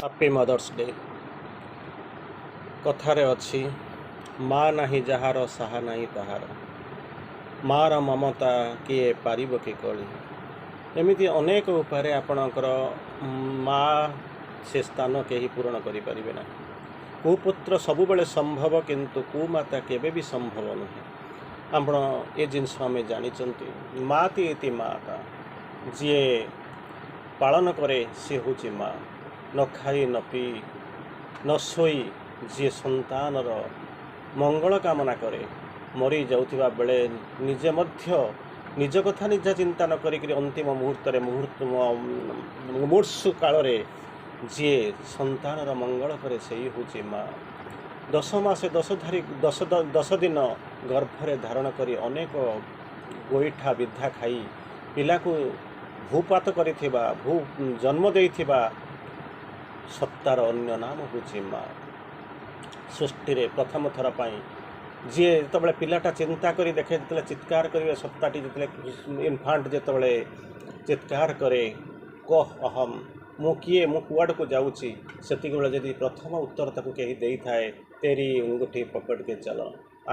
Happy mother's day. କଥାରେ ଅଛି, ମା ନାହିଁ ଯାହାର ସାହା ନାହିଁ ତାହାର, ମାର ମମତା କିଏ ପାରିବ କି କଳି। ଏମିତି ଅନେକ ଉପାୟରେ ଆପଣଙ୍କର ମା ସେ ସ୍ଥାନ କେହି ପୂରଣ କରିପାରିବେ ନାହିଁ। କୁପୁତ୍ର ସବୁବେଳେ ସମ୍ଭବ, କିନ୍ତୁ କୁମାତା କେବେ ବି ସମ୍ଭବ ନୁହେଁ। ଆପଣ ଏ ଜିନିଷ ଆମେ ଜାଣିଛନ୍ତି। ମାତି ଇତି ମାତା, ଯିଏ ପାଳନ କରେ ସିଏ ହେଉଛି ମା। ନ ଖାଇ ନ ପିଇ ନ ଶୋଇ ଯିଏ ସନ୍ତାନର ମଙ୍ଗଳ କାମନା କରେ, ମରି ଯାଉଥିବା ବେଳେ ନିଜେ ମଧ୍ୟ ନିଜ କଥା ନିଜେ ଚିନ୍ତା ନ କରିକି ଅନ୍ତିମ ମୁହୂର୍ତ୍ତରେ ମୁମୂର୍ଷୁ କାଳରେ ଯିଏ ସନ୍ତାନର ମଙ୍ଗଳ କରେ ସେଇ ହେଉଛି ମା। 10 ମାସ 10 ଦିନ ଗର୍ଭରେ ଧାରଣ କରି ଅନେକ ଗୋଇଠା ବିଧା ଖାଇ ପିଲାକୁ ଭୂପାତ କରିଥିବା, ଜନ୍ମ ଦେଇଥିବା ସତ୍ତାର ଅନ୍ୟ ନାମ ହେଉଛି ମା। ସୃଷ୍ଟିରେ ପ୍ରଥମ ଥର ପାଇଁ ଯିଏ ଯେତେବେଳେ ପିଲାଟା ଚିନ୍ତା କରି ଦେଖେ, ଯେତେବେଳେ ଚିତ୍କାର କରିବେ, ସତ୍ତାଟି ଯେତେବେଳେ ଇନଫାଣ୍ଟ ଯେତେବେଳେ ଚିତ୍କାର କରେ, କହ ଅହମ୍, ମୁଁ କିଏ, ମୁଁ କୁଆଡ଼କୁ ଯାଉଛି, ସେତିକିବେଳେ ଯଦି ପ୍ରଥମ ଉତ୍ତର ତାକୁ କେହି ଦେଇଥାଏ, ତେରି ଅଙ୍ଗୁଠି ପକଡ଼କେ ଚାଲ,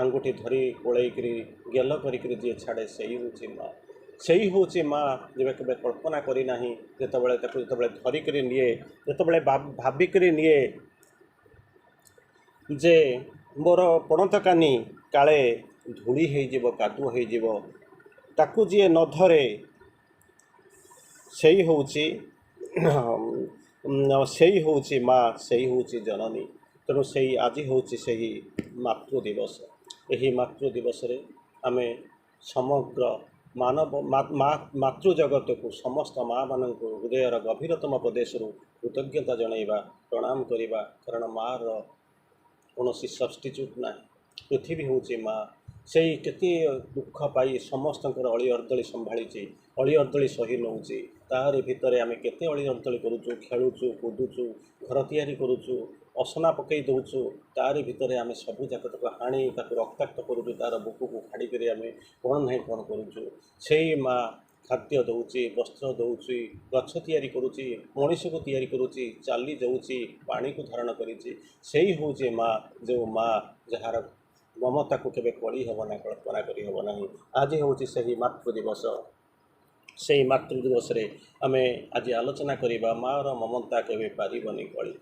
ଆଙ୍ଗୁଠି ଧରି କୋଳେଇକିରି ଗେଲ କରିକିରି ଯିଏ ଛାଡ଼େ ସେଇ ହେଉଛି ମା। ସେଇ ହେଉଛି ମା। ଯେବେ କେବେ କଳ୍ପନା କରିନାହିଁ, ଯେତେବେଳେ ତାକୁ ଯେତେବେଳେ ଧରିକିରି ନିଏ, ଯେତେବେଳେ ଭାବିକିରି ନିଏ ଯେ ମୋର ପଣତ କାନି କାଳେ ଧୂଳି ହେଇଯିବ, କାଦୁଅ ହେଇଯିବ, ତାକୁ ଯିଏ ନ ଧରେ ସେଇ ହେଉଛି ମା, ସେଇ ହେଉଛି ଜନନୀ। ତେଣୁ ଆଜି ହେଉଛି ସେହି ମାତୃ ଦିବସ। ଏହି ମାତୃ ଦିବସରେ ଆମେ ସମଗ୍ର ମାତୃ ଜଗତକୁ, ସମସ୍ତ ମା'ମାନଙ୍କୁ ହୃଦୟର ଗଭୀରତମ ପ୍ରଦେଶରୁ କୃତଜ୍ଞତା ଜଣାଇବା, ପ୍ରଣାମ କରିବା। କାରଣ ମା'ର କୌଣସି ସବଷ୍ଟିଚ୍ୟୁଟ୍ ନାହିଁ। ପୃଥିବୀ ହେଉଛି ମା। ସେଇ କେତେ ଦୁଃଖ ପାଇ ସମସ୍ତଙ୍କର ଅଳି ଅର୍ଦ୍ଦଳି ସମ୍ଭାଳିଛି, ଅଳି ଅର୍ଦ୍ଦଳି ସହି ନେଉଛି। ତାରି ଭିତରେ ଆମେ କେତେ ଅଳି ଅର୍ଦ୍ଦଳି କରୁଛୁ, ଖେଳୁଛୁ, କୁଦୁଛୁ, ଘର ତିଆରି କରୁଛୁ, ଅସନା ପକାଇ ଦେଉଛୁ। ତାରି ଭିତରେ ଆମେ ସବୁ ଯାକ ତାକୁ ହାଣି ତାକୁ ରକ୍ତାକ୍ତ କରୁଛୁ, ତା'ର ବୁକୁକୁ ଫାଡ଼ିକରି ଆମେ କ'ଣ ନାହିଁ କ'ଣ କରୁଛୁ। ସେଇ ମା ଖାଦ୍ୟ ଦେଉଛି, ବସ୍ତ୍ର ଦେଉଛି, ଗଛ ତିଆରି କରୁଛି, ମଣିଷକୁ ତିଆରି କରୁଛି, ଚାଲି ଯାଉଛି, ପାଣିକୁ ଧାରଣ କରିଛି। ସେଇ ହେଉଛି ମା, ଯେଉଁ ମା ଯାହାର ମମତାକୁ କେବେ କଳି ହେବ ନାହିଁ, କଳ୍ପନା କରିହେବ ନାହିଁ। ଆଜି ହେଉଛି ସେହି ମାତୃ ଦିବସ। ସେହି ମାତୃ ଦିବସରେ ଆମେ ଆଜି ଆଲୋଚନା କରିବା, ମା'ର ମମତା କେବେ ପାରିବନି କଳି।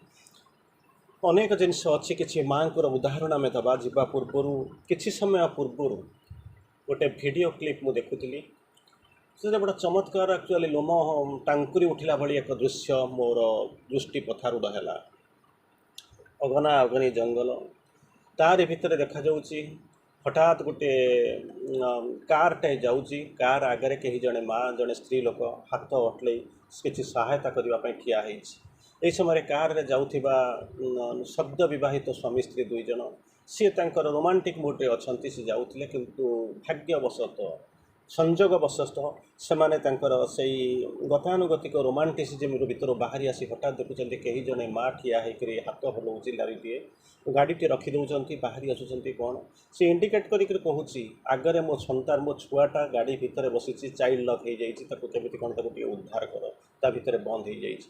ଅନେକ ଜିନିଷ ଅଛି। କିଛି ମା'ଙ୍କର ଉଦାହରଣ ଆମେ ଦେବା। ଯିବା ପୂର୍ବରୁ, କିଛି ସମୟ ପୂର୍ବରୁ ଗୋଟେ ଭିଡ଼ିଓ କ୍ଲିପ୍ ମୁଁ ଦେଖୁଥିଲି। ସେଟା ବଡ଼ ଚମତ୍କାର, ଆକ୍ଚୁଆଲି ଲୋମ ଟାଙ୍କୁରି ଉଠିଲା ଭଳି ଏକ ଦୃଶ୍ୟ ମୋର ଦୃଷ୍ଟି ପଥାରୁଢ଼ ହେଲା। ଅଗନା ଅଗନି ଜଙ୍ଗଲ, ତାରି ଭିତରେ ଦେଖାଯାଉଛି ହଠାତ୍ ଗୋଟେ କାର୍ଟେ ଯାଉଛି। କାର୍ ଆଗରେ କେହି ଜଣେ ମା, ଜଣେ ସ୍ତ୍ରୀ ଲୋକ ହାତ ଅଟଲେଇ କିଛି ସହାୟତା କରିବା ପାଇଁ ଠିଆ ହେଇଛି। ଏହି ସମୟରେ କାର୍ରେ ଯାଉଥିବା ସଦ୍ୟ ବିବାହିତ ସ୍ୱାମୀ ସ୍ତ୍ରୀ 2 ଜଣ, ସିଏ ତାଙ୍କର ରୋମାଣ୍ଟିକ୍ ମୁଡ଼୍ରେ ଅଛନ୍ତି। ସେ ଯାଉଥିଲେ, କିନ୍ତୁ ଭାଗ୍ୟବଶତଃ, ସଂଯୋଗବଶତଃ ସେମାନେ ତାଙ୍କର ସେଇ ଗତାନୁଗତିକ ରୋମାଣ୍ଟିସିଜିମ୍ର ଭିତରୁ ବାହାରି ଆସି ହଠାତ୍ ଦେଖୁଛନ୍ତି କେହି ଜଣେ ମା ଠିଆ ହେଇକରି ହାତ ହଲଉଛି ଗାଡ଼ିଟିଏ, ଗାଡ଼ିଟିଏ ରଖିଦେଉଛନ୍ତି, ବାହାରି ଆସୁଛନ୍ତି। କ'ଣ ସେ ଇଣ୍ଡିକେଟ୍ କରିକି କହୁଛି, ଆଗରେ ମୋ ସନ୍ତାନ, ମୋ ଛୁଆଟା ଗାଡ଼ି ଭିତରେ ବସିଛି, ଚାଇଲ୍ଡ ଲକ୍ ହେଇଯାଇଛି, ତାକୁ କେମିତି କ'ଣ ତାକୁ ଟିକେ ଉଦ୍ଧାର କର, ତା ଭିତରେ ବନ୍ଦ ହେଇଯାଇଛି।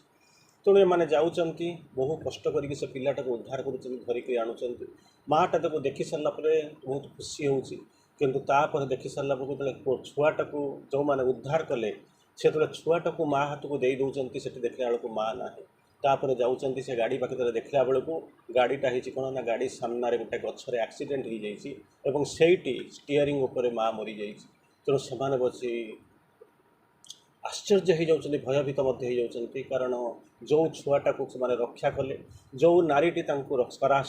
ତେଣୁ ଏମାନେ ଯାଉଛନ୍ତି, ବହୁ କଷ୍ଟ କରିକି ସେ ପିଲାଟାକୁ ଉଦ୍ଧାର କରୁଛନ୍ତି, ଧରିକି ଆଣୁଛନ୍ତି। ମାଆଟା ତାକୁ ଦେଖି ସାରିଲା ପରେ ବହୁତ ଖୁସି ହେଉଛି, କିନ୍ତୁ ତାପରେ ଦେଖି ସାରିଲା ବେଳକୁ ଯେତେବେଳେ ଛୁଆଟାକୁ ଯେଉଁମାନେ ଉଦ୍ଧାର କଲେ, ସେତେବେଳେ ଛୁଆଟାକୁ ମା ହାତକୁ ଦେଇ ଦେଉଛନ୍ତି, ସେଠି ଦେଖିଲା ବେଳକୁ ମା ନାହିଁ। ତାପରେ ଯାଉଛନ୍ତି ସେ ଗାଡ଼ି ପାଖରେ, ଦେଖିଲା ବେଳକୁ ଗାଡ଼ିଟା ହେଇଛି କ'ଣ ନା, ଗାଡ଼ି ସାମ୍ନାରେ ଗୋଟେ ଗଛରେ ଆକ୍ସିଡେଣ୍ଟ ହେଇଯାଇଛି ଏବଂ ସେଇଠି ଷ୍ଟିଅରିଂ ଉପରେ ମା ମରିଯାଇଛି। ତେଣୁ ସେମାନେ ବସି ଆଶ୍ଚର୍ଯ୍ୟ ହେଇଯାଉଛନ୍ତି, ଭୟଭୀତ ମଧ୍ୟ ହେଇଯାଉଛନ୍ତି। କାରଣ ଯେଉଁ ଛୁଆଟାକୁ ସେମାନେ ରକ୍ଷା କଲେ, ଯେଉଁ ନାରୀଟି ତାଙ୍କୁ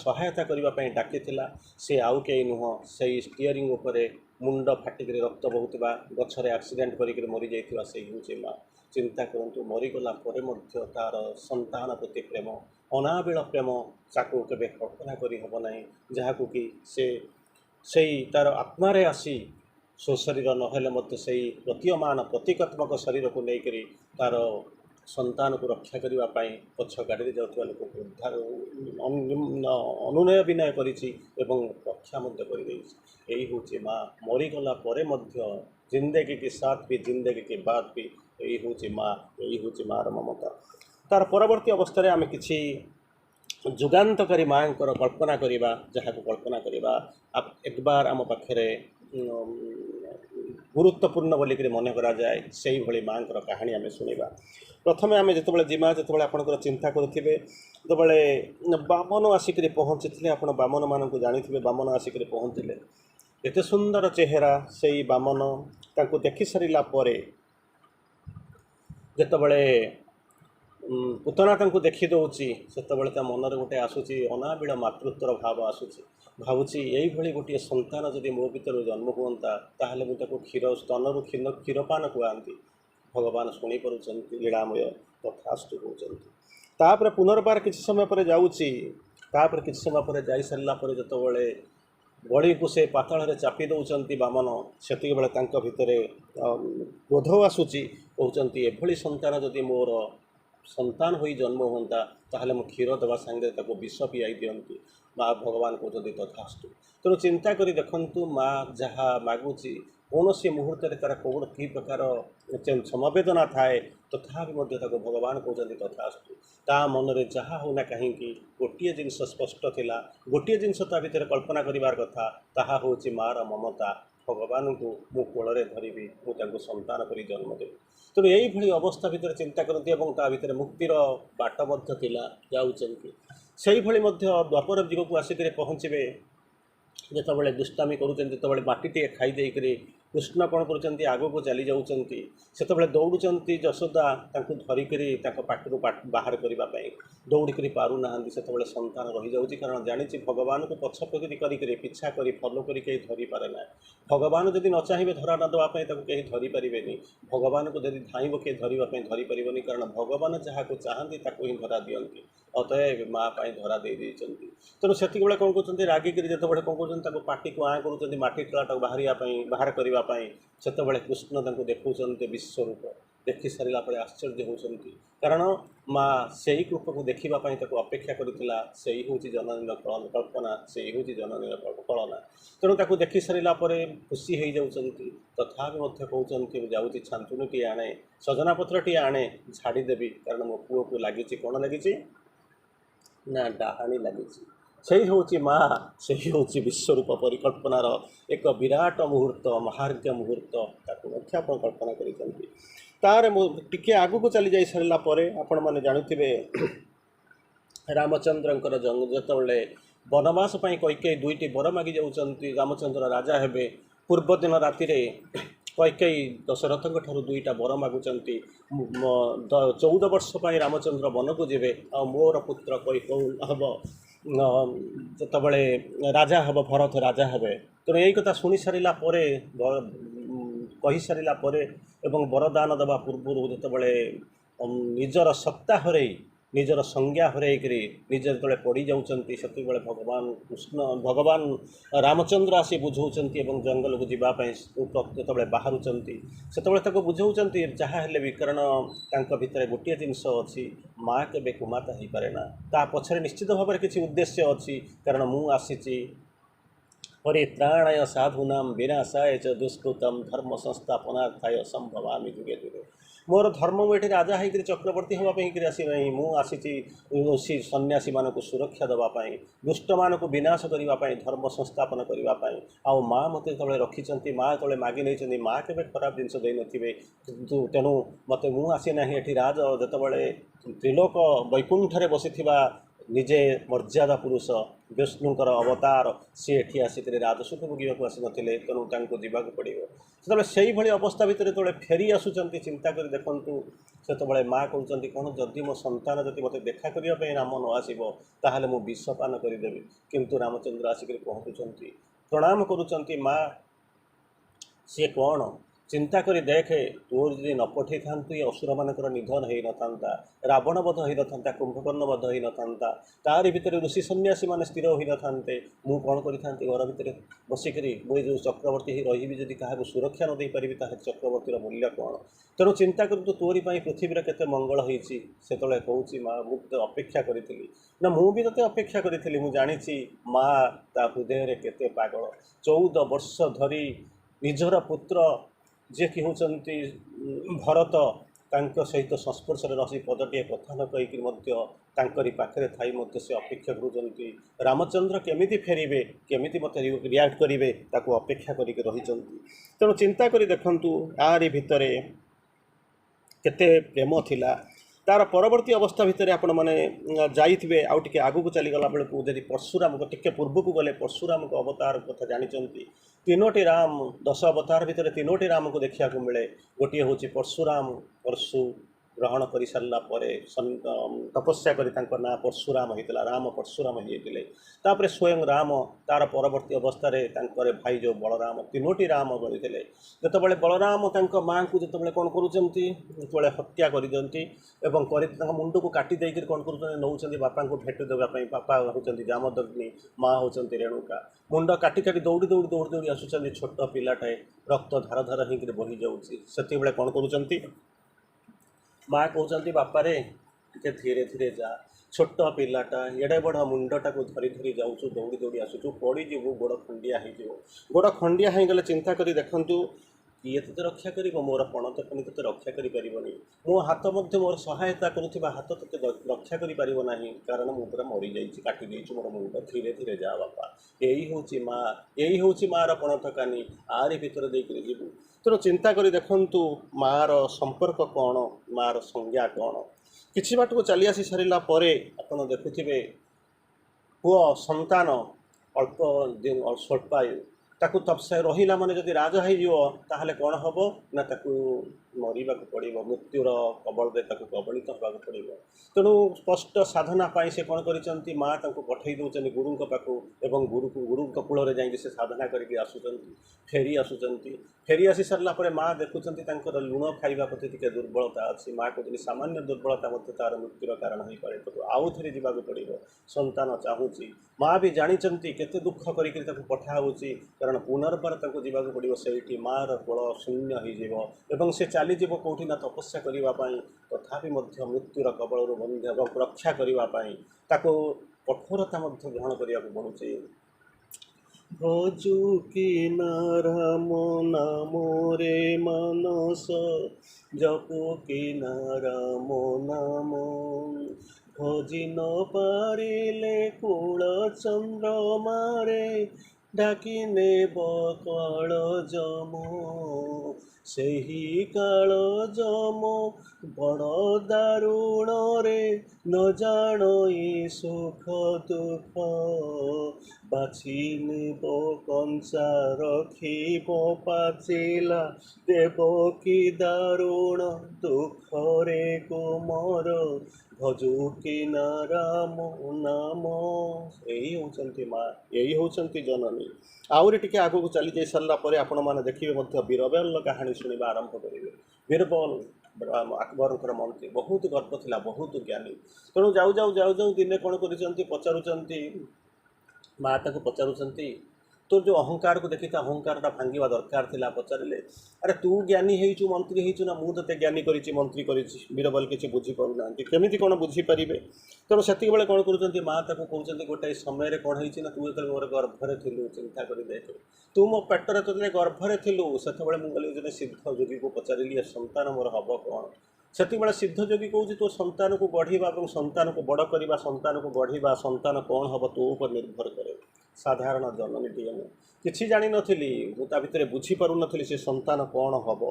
ସହାୟତା କରିବା ପାଇଁ ଡାକିଥିଲା, ସେ ଆଉ କେହି ନୁହଁ, ସେଇ ଷ୍ଟିଅରିଂ ଉପରେ ମୁଣ୍ଡ ଫାଟିକରି ରକ୍ତ ବହୁଥିବା, ଗଛରେ ଆକ୍ସିଡେଣ୍ଟ କରିକି ମରିଯାଇଥିବା ସେଇ ହେଉଛି ମା। ଚିନ୍ତା କରନ୍ତୁ, ମରିଗଲା ପରେ ମଧ୍ୟ ତା'ର ସନ୍ତାନ ପ୍ରତି ପ୍ରେମ, ଅନାବିଳ ପ୍ରେମ, ତାକୁ କେବେ କଳ୍ପନା କରିହେବ ନାହିଁ। ଯାହାକୁ କି ସେଇ ତା'ର ଆତ୍ମାରେ ଆସି ସ୍ୱଶରୀର ନହେଲେ ମଧ୍ୟ ସେଇ ପ୍ରତୀୟମାନ ପ୍ରତୀକାତ୍ମକ ଶରୀରକୁ ନେଇକରି ତା'ର ସନ୍ତାନକୁ ରକ୍ଷା କରିବା ପାଇଁ ପଛ ଗାଡ଼ିରେ ଯାଉଥିବା ଲୋକକୁ ଉଦ୍ଧାର ଅନୁନୟ ବିନୟ କରିଛି ଏବଂ ରକ୍ଷା ମଧ୍ୟ କରିଦେଇଛି। ଏଇ ହେଉଛି ମା। ମରିଗଲା ପରେ ମଧ୍ୟ ଜିନ୍ଦେଗୀ କି ସାଥ୍ ବି, ଜିନ୍ଦେଗୀ କି ବାଦ୍ ବି, ଏଇ ହେଉଛି ମା, ଏଇ ହେଉଛି ମା'ର ମମତା। तार परवर्ती अवस्था आम कि जुगान्तकारी माँ कल्पना करवा जहाँ को कल्पना करवा एक बार आम पाखे गुरुत्वपूर्ण बोलिक मन करा जाए से ही माँ कहानी आम शुणा। प्रथम आम जो जिमा जो आपंकर चिंता करुवे जो बामन आसिक पहुँची आप बामन मान जानी बामन आसिक पहुँचले एत सुंदर चेहरा से बामन देखि सारा जितेबले पुतना देखी दौची से मनरे गोटे आसूची अनाबिल मातृत्वर भाव आसूची भावुची यही गोटे संतान जदि मो भर जन्म हुआ ताहले मुझे क्षीर स्तन क्षीरपान कहती भगवान शुणी पार्टी लीलामय तथास्तु कहते पुनर्बार किसी समय पर जाऊँगी किसी समय पर जा सारापर जितेबले गली को से पाताल चापी दौरान बामन से भितर क्रोध आसूची कहते एभली संतान जदि मोर संतान हो जन्म होता ताहले मु क्षीर देवा सांगे विष पियाई दियंती माँ भगवान कहते तथास्तु। तेणु चिंता करी देखंतु माँ जहाँ मागुची कौन सी मुहूर्त तार कौन कि प्रकार समवेदना थाए तथापि भगवान कहते तथास्तु। ता मनरे जहाँ होना कहीं गोटे जिनस स्पष्ट थिला गोटे जिनस ता भीतर कल्पना करिवार कथा ताहा होची मार ममता भगवान को मु कोଳରେ धरिबी मु संतान करी जन्म देवी। तेणु यही अवस्था भितर चिंता करती भितर मुक्तिर बाट जाऊँगी से द्वापर दिग को आसिक पहुँचे जितेबाला दुष्टामी करुँच माटी खाईदे कृष्ण कौन कर आग को चली जाऊँगी से दौड़ुंट यशोदा धरिक पाटू बाहर करने दौड़िक पारना से संतान रही जाऊँगी कारण जानी भगवान को पछपी कर पिछा कर फलो कर धरी पारे ना भगवान जदि न चाहिए धरा न देवाई कहीं धरी पारे भगवान को जब धाइब किए धरवाई धरी पारे कारण भगवान जहाँ को चाहती ही धरा दिखती अतएव माँ धरा दे तेणु से कौन कहते रागिक जो कौन कहते पाटी को आँ कर मटी टोला बाहर करने से कृष्ण देखते विश्वरूप देखि सारा आश्चर्य होती कारण माँ से ही रूप को देखापी अपेक्षा करता से ही हूँ जननी कल्पना से ही हूँ जननी कलना तेणु ताको देखि सारा खुशी हो जाती तथा कहते जाऊँगी छांचुनी आणे सजना पत्र आणे झाड़ीदेवी कारण मो पुओ को लगी कौन लगी ना डाहाणी लगी से हूँ माँ से हूँ विश्वरूप परिकल्पनार एक विराट मुहूर्त महार्घ्य मुहूर्त ताको कल्पना कर तार टिके आगु को चली जा सारापर आपण मैंने जानुवे रामचंद्रंकर जितेबाला वनवास कैकेयी दुईटी बर मागी जाऊँच रामचंद्र राजा हेबे पूर्व दिन राति कैकेयी दशरथ ठार दुईटा बर मागुंट 14 वर्ष रामचंद्र वन को जीवे आ मोर पुत्र कैकेयी हम जितेबाला राजा हम भरत राजा हेबे तेणु यही कथा शुणी सारा कही सारा वरदान देवा पूर्व जितेबाला निजर सत्ता हर निजर संज्ञा हरैकि निजे जो पड़ जाऊँच से भगवान कृष्ण भगवान रामचंद्र आसी बुझाऊँ जंगल को जीवाई जो बाहर से बुझाऊँ जहाँ हेल्ले भी कारण भितर गोटे जिनस अच्छी माँ के कुमाता हो पारे ना ता पछरे निश्चित भाव में किसी उद्देश्य अच्छी कारण मु आसी परित्राणाय साधूनां विनाशाय च दुष्कृतम धर्म संस्थापनार्थाय संभवामि जुगे जुगे मोर धर्म मुझे राजा होकर चक्रवर्ती होगापी आसी ना मुझे सन्यासी मान को सुरक्षा देवाई दुष्ट मान को विनाश करने धर्म संस्थापन करने आउ माँ मत जो रखी माँ जो मागी नहीं माँ के खराब जिनस दे नथिबे तेणु मत मुझे ना ये राज जितेबाला त्रिलोक वैकुंठरे बसी निजे मर्यादा पुरुष विष्णुकर अवतार सी एठी आसिक राजसुख भोगवाक आसी नथिले तेणु जावाक पड़ो से से भाई अवस्था भितर जो फेरी आसुंच चिंता कर देखूँ से माँ कहते कौन जदि मो संतान जब मत देखा करने राम न आसो ताहले मु विषपान करदेवी किंतु रामचंद्र आसिक पहुँचुंट प्रणाम करुँच माँ सी कौन चिंता करी देखे तोर जदि न पठे था ये असुर मानकर निधन हो ना रावण बध हो ना कुंभकर्ण बध हो ना तारि भितर ऋषि सन्यासी मान स्थिर हो ना मु कौन करी घर भितर बसिक मुझे जो चक्रवर्ती रही जदि क्या सुरक्षा न दे पारि चक्रवर्तीर मूल्य कौन तेणु चिंता करूँ तोरी पृथ्वी में केते मंगल होती से कहूँ माँ मुझे अपेक्षा करी ना मुझे ते अपेक्षा करी मुझे माँ ता हृदय केते पागल 14 वर्ष धरी निजर पुत्र जे कि होचंती भरत ତାଙ୍କ ସହିତ ସଂସ୍ପର୍ଶରେ ରହି ପଦଟିଏ କଥା ନ କହିକି ମଧ୍ୟ ତାଙ୍କରି ପାଖରେ ଥାଇ ମଧ୍ୟ ସେ ଅପେକ୍ଷା କରୁଛନ୍ତି ରାମଚନ୍ଦ୍ର କେମିତି ଫେରିବେ, କେମିତି ମୋତେ ରିଆକ୍ଟ କରିବେ, ତାକୁ ଅପେକ୍ଷା କରିକି ରହିଛନ୍ତି। ତେଣୁ ଚିନ୍ତା କରି ଦେଖନ୍ତୁ ଆରି ଭିତରେ କେତେ ପ୍ରେମ ଥିଲା। ତାର ପରବର୍ତ୍ତୀ ଅବସ୍ଥା ଭିତରେ ଆପଣମାନେ ଯାଇଥିବେ, ଆଉ ଟିକେ ଆଗକୁ ଚାଲିଗଲା ବେଳକୁ ଯଦି ପରଶୁରାମଙ୍କ ଟିକେ ପୂର୍ବକୁ ଗଲେ ପରଶୁରାମଙ୍କ ଅବତାର କଥା ଜାଣିଛନ୍ତି। ତିନୋଟି ରାମ, 10 ଅବତାର ଭିତରେ ତିନୋଟି ରାମକୁ ଦେଖିବାକୁ ମିଳେ। ଗୋଟିଏ ହେଉଛି ପରଶୁରାମ, ପରଶୁ ଗ୍ରହଣ କରିସାରିଲା ପରେ ତପସ୍ୟା କରି ତାଙ୍କ ନାଁ ପରଶୁରାମ ହେଇଥିଲା, ରାମ ପରଶୁରାମ ହେଇଯାଇଥିଲେ। ତାପରେ ସ୍ୱୟଂ ରାମ, ତାର ପରବର୍ତ୍ତୀ ଅବସ୍ଥାରେ ତାଙ୍କର ଭାଇ ଯେଉଁ ବଳରାମ, ତିନୋଟି ରାମ ବଳିଥିଲେ। ଯେତେବେଳେ ବଳରାମ ତାଙ୍କ ମାଆଙ୍କୁ ଯେତେବେଳେ କ'ଣ କରୁଛନ୍ତି, ଯେତେବେଳେ ହତ୍ୟା କରିଦିଅନ୍ତି ଏବଂ ତାଙ୍କ ମୁଣ୍ଡକୁ କାଟି ଦେଇକରି କ'ଣ କରୁଛନ୍ତି, ନେଉଛନ୍ତି ବାପାଙ୍କୁ ଭେଟ ଦେବା ପାଇଁ। ବାପା ହେଉଛନ୍ତି ଜାମଦଗ୍ନି, ମା ହେଉଛନ୍ତି ରେଣୁକା। ମୁଣ୍ଡ କାଟି କାଟି ଦୌଡ଼ି ଦୌଡ଼ି ଦୌଡ଼ି ଦୌଡ଼ି ଆସୁଛନ୍ତି, ଛୋଟ ପିଲାଟାଏ, ରକ୍ତ ଧାର ଧାର ହେଇକରି ବହିଯାଉଛି। ସେତେବେଳେ କ'ଣ କରୁଛନ୍ତି, ମା କହୁଛନ୍ତି ବାପାରେ ଟିକେ ଧୀରେ ଧୀରେ ଯା, ଛୋଟ ପିଲାଟା, ଏଡ଼େ ବଡ଼ ମୁଣ୍ଡଟାକୁ ଧରି ଧରି ଯାଉଛୁ, ଦୌଡ଼ି ଦୌଡ଼ି ଆସୁଛୁ, ପଡ଼ିଯିବୁ, ଗୋଡ଼ ଖଣ୍ଡିଆ ହେଇଯିବ। ଗୋଡ଼ ଖଣ୍ଡିଆ ହେଇଗଲେ ଚିନ୍ତା କରି ଦେଖନ୍ତୁ କିଏ ତୋତେ ରକ୍ଷା କରିବ? ମୋର ପଣ ତ ପୁଣି ତୋତେ ରକ୍ଷା କରିପାରିବନି। ମୋ ହାତ ମଧ୍ୟ ମୋର ସହାୟତା କରୁଥିବା ହାତ ତୋତେ ରକ୍ଷା କରିପାରିବ ନାହିଁ, କାରଣ ମୁଁ ପୁରା ମରିଯାଇଛି, କାଟି ଦେଇଛୁ ମୋର ମୁଣ୍ଡ। ଧୀରେ ଧୀରେ ଯା ବାପା। ଏଇ ହେଉଛି ମା, ଏଇ ହେଉଛି ମାଆର ପଣ ଥକାନି। ଆରି ଭିତରେ ଦେଇକରି ଯିବୁ। ତେଣୁ ଚିନ୍ତା କରି ଦେଖନ୍ତୁ ମାଆର ସମ୍ପର୍କ କ'ଣ, ମାଆର ସଂଜ୍ଞା କ'ଣ। କିଛି ବାଟକୁ ଚାଲି ଆସି ସାରିଲା ପରେ ଆପଣ ଦେଖୁଥିବେ ପୁଅ ସନ୍ତାନ ଅଳ୍ପ ସ୍ୱଳ୍ପାୟୁ, ତାକୁ ତପସ୍ୟା ରହିଲା ମାନେ ଯଦି ରାଜା ହେଇଯିବ ତାହେଲେ କ'ଣ ହେବ ନା ତାକୁ ମରିବାକୁ ପଡ଼ିବ, ମୃତ୍ୟୁର କବଳରେ ତାକୁ କବଳିତ ହେବାକୁ ପଡ଼ିବ। ତେଣୁ ସ୍ପଷ୍ଟ ସାଧନା ପାଇଁ ସେ କ'ଣ କରିଛନ୍ତି, ମା ତାଙ୍କୁ ପଠାଇ ଦେଉଛନ୍ତି ଗୁରୁଙ୍କ ପାଖକୁ ଏବଂ ଗୁରୁଙ୍କ କୂଳରେ ଯାଇକି ସେ ସାଧନା କରିକି ଆସୁଛନ୍ତି। ଫେରି ଆସୁଛନ୍ତି, ଫେରି ଆସି ସାରିଲା ପରେ ମା ଦେଖୁଛନ୍ତି ତାଙ୍କର ଲୁଣ ଖାଇବା ପ୍ରତି ଟିକେ ଦୁର୍ବଳତା ଅଛି। ମା କହୁଛନ୍ତି ସାମାନ୍ୟ ଦୁର୍ବଳତା ମଧ୍ୟ ତା'ର ମୃତ୍ୟୁର କାରଣ ହୋଇପାରେ, ତାକୁ ଆଉ ଥରେ ଯିବାକୁ ପଡ଼ିବ। ସନ୍ତାନ ଚାହୁଁଛି, ମା ବି ଜାଣିଛନ୍ତି କେତେ ଦୁଃଖ କରିକି ତାକୁ ପଠା ହେଉଛି, କାରଣ ପୁନର୍ବାର ତାକୁ ଯିବାକୁ ପଡ଼ିବ। ସେଇଠି ମାଆର କୋଳ ଶୂନ୍ୟ ହୋଇଯିବ ଏବଂ ସେ ଚାଲିଯିବ କେଉଁଠି ନା ତପସ୍ୟା କରିବା ପାଇଁ। ତଥାପି ମଧ୍ୟ ମୃତ୍ୟୁର କବଳରୁ ଏବଂ ରକ୍ଷା କରିବା ପାଇଁ ତାକୁ କଠୋରତା ମଧ୍ୟ ଗ୍ରହଣ କରିବାକୁ ପଡ଼ୁଛି। ଭଜୁ କି ରାମ ନାମ ରେ ମାନସ, ଜପୁ କି ରାମ ନାମ, ଭଜି ନ ପାରିଲେ କୁଳ ଚନ୍ଦ୍ରମାରେ, ଡାକି ନେବ କାଳ ଯମ। ସେହି କାଳ ଯମ ବଡ଼ ଦାରୁଣରେ, ନ ଜାଣଇ ସୁଖ ଦୁଃଖ, ବାଛି ନେବ କଞ୍ଚା ରଖିବ ପାଚିଲା, ଦେବ କି ଦାରୁଣ ଦୁଃଖରେ କୁମର, ଭଜୁ କି ରାମ ନାମ। ଏଇ ହେଉଛନ୍ତି ମା, ଏଇ ହେଉଛନ୍ତି ଜନନୀ। ଆହୁରି ଟିକେ ଆଗକୁ ଚାଲି ଯାଇ ସାରିଲା ପରେ ଆପଣମାନେ ଦେଖିବେ ମଧ୍ୟ ବୀରବଲ କାହାଣୀ ଶୁଣିବା ଆରମ୍ଭ କରିବେ। ବୀରବଲ ଆକବରଙ୍କର ମନ୍ତ୍ରୀ, ବହୁତ ଗର୍ବ ଥିଲା, ବହୁତ ଜ୍ଞାନୀ। ତେଣୁ ଯାଉ ଯାଉ ଯାଉ ଯାଉ ଦିନେ କ'ଣ କରିଛନ୍ତି, ପଚାରୁଛନ୍ତି, ମା ତାକୁ ପଚାରୁଛନ୍ତି ତୋର ଯେଉଁ ଅହଙ୍କାରକୁ ଦେଖି ତା ଅହଙ୍କାରଟା ଭାଙ୍ଗିବା ଦରକାର ଥିଲା। ପଚାରିଲେ ଆରେ ତୁ ଜ୍ଞାନୀ ହେଇଛୁ, ମନ୍ତ୍ରୀ ହେଇଛୁ ନା ମୁଁ ତୋତେ ଜ୍ଞାନୀ କରିଛି, ମନ୍ତ୍ରୀ କରିଛି? ବୀରବଲ କିଛି ବୁଝିପାରୁନାହାନ୍ତି, କେମିତି କ'ଣ ବୁଝିପାରିବେ? ତେଣୁ ସେତିକିବେଳେ କ'ଣ କରୁଛନ୍ତି, ମା ତାକୁ କହୁଛନ୍ତି ଗୋଟାଏ ସମୟରେ କ'ଣ ହେଇଛି ନା, ତୁ ଯେତେବେଳେ ମୋର ଗର୍ଭରେ ଥିଲୁ, ଚିନ୍ତା କରି ଦେଖେ, ତୁ ମୋ ପେଟରେ ଯେତେବେଳେ ଗର୍ଭରେ ଥିଲୁ, ସେତେବେଳେ ମୁଁ ଗଲି ଜଣେ ସିଦ୍ଧ ଯୋଗୀକୁ ପଚାରିଲି ଏ ସନ୍ତାନ ମୋର ହେବ କ'ଣ? ସେତିକିବେଳେ ସିଦ୍ଧ ଯୋଗୀ କହୁଛି ତୋ ସନ୍ତାନକୁ ଗଢ଼ିବା ଏବଂ ସନ୍ତାନକୁ ବଡ଼ କରିବା, ସନ୍ତାନକୁ ଗଢ଼ିବା, ସନ୍ତାନ କ'ଣ ହେବ ତୋ ଉପରେ ନିର୍ଭର କରେ। ସାଧାରଣ ଜନନୀଟିଏ ମୁଁ କିଛି ଜାଣିନଥିଲି, ମୁଁ ତା ଭିତରେ ବୁଝିପାରୁନଥିଲି ସେ ସନ୍ତାନ କ'ଣ ହେବ।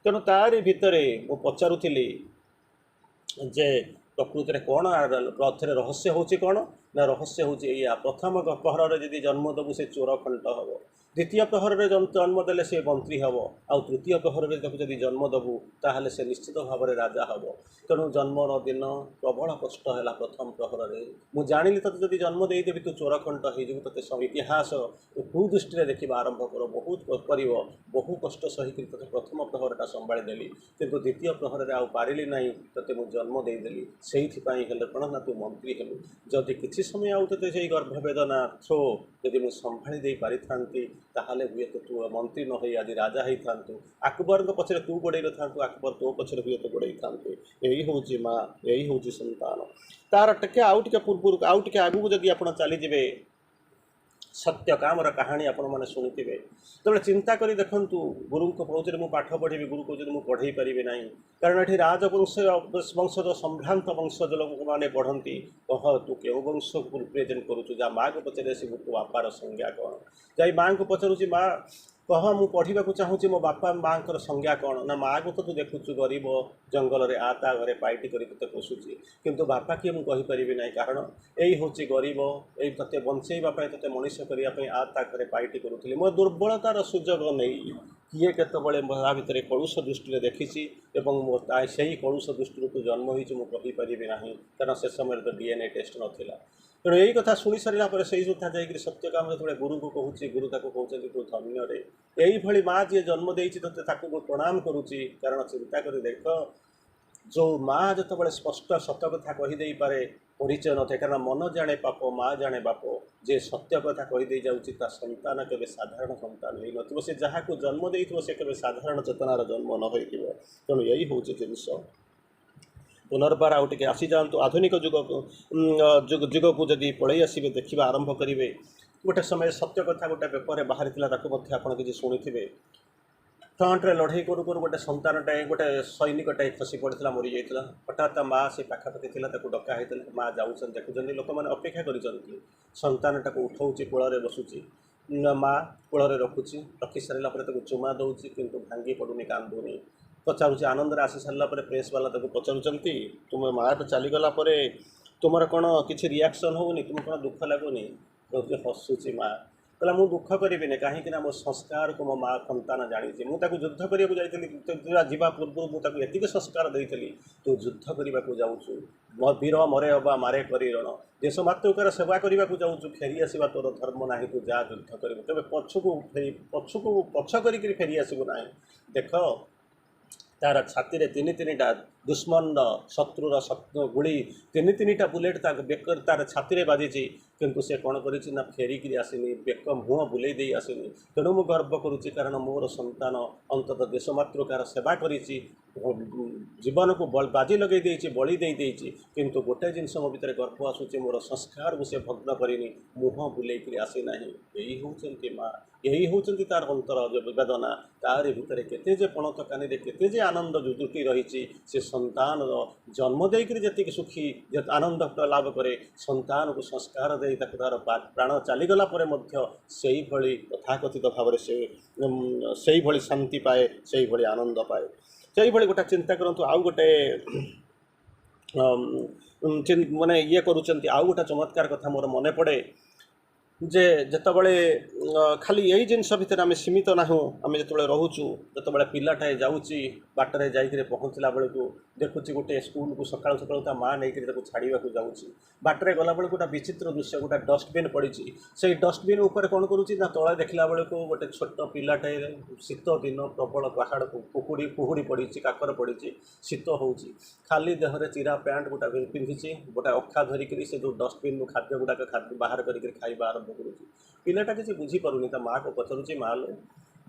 ତେଣୁ ତାରି ଭିତରେ ମୁଁ ପଚାରୁଥିଲି ଯେ ପ୍ରକୃତିରେ କ'ଣ ପଥରେ ରହସ୍ୟ ହେଉଛି କ'ଣ ନା, ରହସ୍ୟ ହେଉଛି ଏଇଆ, ପ୍ରଥମ ପ୍ରହରରେ ଯଦି ଜନ୍ମ ଦେବୁ ସେ ଚୋର ଖଣ୍ଟ ହେବ, ଦ୍ୱିତୀୟ ପ୍ରହରରେ ଜନ୍ମ ଦେଲେ ସେ ମନ୍ତ୍ରୀ ହେବ, ଆଉ ତୃତୀୟ ପ୍ରହରରେ ତାକୁ ଯଦି ଜନ୍ମ ଦେବୁ ତାହେଲେ ସେ ନିଶ୍ଚିତ ଭାବରେ ରାଜା ହେବ। ତେଣୁ ଜନ୍ମର ଦିନ ପ୍ରବଳ କଷ୍ଟ ହେଲା। ପ୍ରଥମ ପ୍ରହରରେ ମୁଁ ଜାଣିଲି ତୋତେ ଯଦି ଜନ୍ମ ଦେଇଦେବି ତୁ ଚୋର ଖଣ୍ଟ ହେଇଯିବୁ। ତୋତେ ଇତିହାସ କୁଦୃଷ୍ଟିରେ ଦେଖିବା ଆରମ୍ଭ ବହୁତ କରିବ, ବହୁ କଷ୍ଟ ସହିକି ତୋତେ ପ୍ରଥମ ପ୍ରହରଟା ସମ୍ଭାଳି ଦେଲି, କିନ୍ତୁ ଦ୍ୱିତୀୟ ପ୍ରହରରେ ଆଉ ପାରିଲି ନାହିଁ, ତୋତେ ମୁଁ ଜନ୍ମ ଦେଇଦେଲି। ସେଇଥିପାଇଁ ହେଲେ କ'ଣ ନା ତୁ ମନ୍ତ୍ରୀ ହେଲୁ। ଯଦି କିଛି ସମୟ ଆଉ ତୋତେ ସେଇ ଗର୍ଭବେଦନା ଯଦି ମୁଁ ସମ୍ଭାଳି ଦେଇ ପାରିଥାନ୍ତି ତାହେଲେ ହୁଏତ ତୁ ମନ୍ତ୍ରୀ ନ ହୋଇ ଆଜି ରାଜା ହେଇଥାନ୍ତୁ। ଆକବରଙ୍କ ପଛରେ ତୁ ଗୋଡ଼େଇ ନଥାନ୍ତୁ, ଆକବର ତୋ ପଛରେ ହୁଏତ ଗୋଡ଼େଇଥାନ୍ତୁ। ଏଇ ହେଉଛି ମା, ଏଇ ହେଉଛି ସନ୍ତାନ। ତାର ଟିକେ ଆଉ ଟିକେ ପୂର୍ବରୁ ଆଉ ଟିକେ ଆଗକୁ ଯଦି ଆପଣ ଚାଲିଯିବେ सत्यकामर कहानी आपण मैंने शुणुवे तो चिंता कर देखूँ गुरु को कौचे मुझे पाठ पढ़ी गुरु कौचे मुझे पढ़े पारि ना कारण ये राजवंश वंशज संभ्रांत वंशज लोक मैंने पढ़ती कह तू क्यों वंश को रिप्रेजेंट करुचु जा माँ को पचारे तू बापार संज्ञा कौन जा माँ को पचारुची माँ कह मु पढ़ा चाहूँगी मो बापा माँ को संज्ञा कौन ना माँ को तो तू देखुचु गरीब जंगल में आ घरे पाइटी करते पोषुची किंतु बापा किए मुझे कहीपरि ना कारण यही हूँ गरीब यही ते बंचेवाई ते मनीष करने आ घरे पाइटी करुली मो दुर्बलतार सुजोग नहीं किए केतबले भितर कलुष दृष्टि देखी से कलुष दृष्टि तू जन्म होती मुझे कहीपरि ना कारण से समय तो डीएनए टेस्ट नाला तेणु यही कथा शुणी सारा पर से सुधा जा सत्य काम जो गुरु को कहूँ गुरु ताको कहते तू धन्य रे यही माँ जी जन्म देती तो प्रणाम करुच्ची कारण चिंता कर देख जो माँ जो स्पष्ट सत्य कथा कहीदे पारे परिचय न थे कारण मन जाने पाप माँ जाने बाप जे सत्य कथा कहीदे जा संतान के साधारण संतान हो न से जहाँ को जन्म दे से के साधारण चेतनार जन्म न हो तेणु यही हूँ जिनस पुनर्बार आउ टे आसी जातु आधुनिक जुग जुग को जदि पलि आसबे देखा आरंभ करेंगे गोटे समय सत्य कथा गोटे पेपर में बाहरी आपड़ कि शुणुवे फ्रंट रे लड़ाई करू करू गोटे संतानटे गोटे सैनिकटे खसी पड़ता मरी जाता हठात माँ से पाखापाखि डका होता माँ जाऊँ देखुं लोक मैंने अपेक्षा कर संतानटा को उठाऊँच कूल बसुची माँ कूल रखुची रखी सारापर चुमा दूसरी किंतु भांगी पड़ूनी कांदुनी पचारूँ आनंद आसी सारा प्रेस वाला पचारूँ तुम माँ तो चलीगला तुम कौन किसी रिएक्शन होनी तुम कौन दुख लगुनि बहुत हसुची माँ कहला मु दुख करी कहीं मो संस्कार को मो माँ संतान जानी मुझे युद्ध करने जावा पूर्व मुझे एति संस्कार देती तू युद्ध करने को जाऊँ वीर मरे अबा मारे करी रण देश मातृकार सेवा करने को जाऊँ फेरी आसवा तोर धर्म ना तू जा युद्ध कर तेज पछू पछ कर फेरी आसबू ना देख तार छाती तीन तीन टा दुश्मन शत्रुर गुड़ी तीन तीन टा बुलेट बेकर तार छाती बाजी किंतु से कौन कर फेरिक आसनी बेक मुह बुले दे आसनी तेणु मु गर्व करुच्ची कारण मोर संतान अंतत देश मातृकार सेवा कर जीवन को बाजी लगे देती बलि दे देती किंतु गोटे जिनस मो भर गर्व आसूँ मोर संस्कार को से भग्न करनी मुह बुले आसी ना यही हूँ माँ यही हूँ तार अंतर वेदना तार भितर केते पणत कानी केते आनंद जुटी रही से संतान जन्म देकर जी सुखी आनंद लाभ करे संतान को संस्कार दे तार प्राण चलीगला से तथाकथित भाव से भली शांति पाए से भली आनंद पाए से भली गोटे चिंता करूँ आउ गोटे माने ये करुँच आउ गोटे चमत्कार कथा मोर मन पड़े जे जितेबले खाली यही जिनस भितर आम सीमित ना आम जो रोचु जो पिलाटाए जाऊँगी बाटर जाकर पहुँचला बेलू देखुची गोटे स्कूल को सका सका माँ नहीं छाड़ा जाऊँगी बाटर गला बेलू गोटे विचित्र दृश्य गोटे डस्टबिन पड़ी से डस्टबिन उपर कौन करुँची ना तले देखला बेलू गोटे छोट पिलाटाए शीत दिन प्रबल पहाड़ कुहुड़ी पड़ी काकर पड़ी शीत हो खाली देहरे चिरा पैंट गोटा पिंधि गोटे अखा धरिक से जो डस्टबिन खाद्य गुड़ाक बाहर करके खाଇବା आरंभ करुँची पिलाटा किसी बुझीपारूनी माँ को पचारुची माँ लो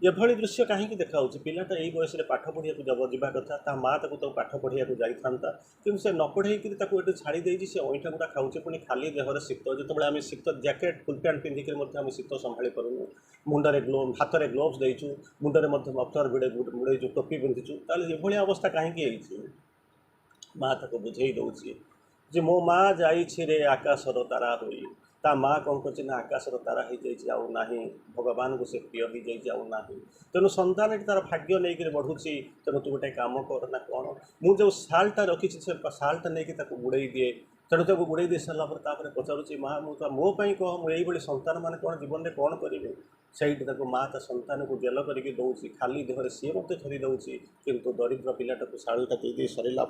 एभली दृश्य कहीं देखा पिलाटा यही बयस पाठ पढ़िया जावा कथा माँ तो पाठ पढ़िया जाता कि से न पढ़े ये छाड़ी से अईठा गुड़ा खाऊे पुणी खाली देहर शीत जो आम शीत जैकेट फुल पैंट पिंधिक शीत संभाली पारूँ मुंडे हाथ में ग्लोव्स देचु मुंडे मफलर भिड़ेचु टोपी पिंधिचु ये अवस्था कहीं माँ ताको बुझे दौची जे मो माँ जाइछि रे आकाशर तारा होई ता माँ कौन कर आकाशर तारा हो जाए भगवान को से प्रिय हो जाए तेणु संतान तार भाग्य नहीं बढ़ुची तेणु तू गोटे कम कर ना कौन मुझे सालटा रखी से सालटा नहीं बुड़े दिए तेणु ताको बुड़े दे सारापर पचारुची माँ मोपाई कह मुझे संतान मैंने कौन जीवन में कौन करेंगे सहीटी माँ ता संतान को गेल करके दौची खाली देहरे सी मत थरी दौची किंतु दरिद्र पिलाटा को शालटा दे सरला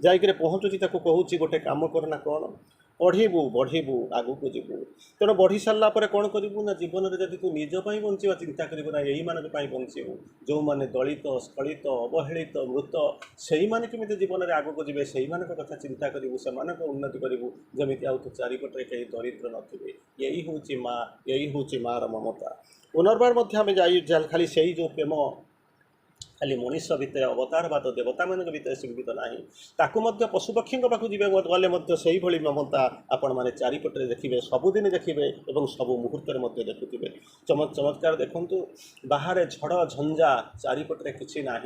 जाकर पहुँचुची कहूँ गोटे कम करना कौन पढ़ेबू बढ़ेबू आगू को जीवु तेणु बढ़ी सारा कौन करूँ ना जीवन में जब तू निजपाई बंचा चिंता करू ना यही मानक बंचू जो मैंने दलित स्खलित अवहेलित मृत से मैंने केमी जीवन में आगू जी से कथा चिंता करूँ से उन्नति करूँ जमी आउ तो चारिपटे कहीं दरिद्र नथिबे यही हूँ माँ यही हूँ माँ ममता पुनर्बार खाली से जो प्रेम खाली मनीष भितर अवतारवाद देवता मान भर सीमित ना ताकू पशुपक्षी पाखु जी गले से ही ममता आपण मैंने चारिपटे देखिए सबुदिन देखिए और सब मुहूर्त देखुवे चमत्कार देखूँ बाहर झड़ झंझा चारिपटे किसी ना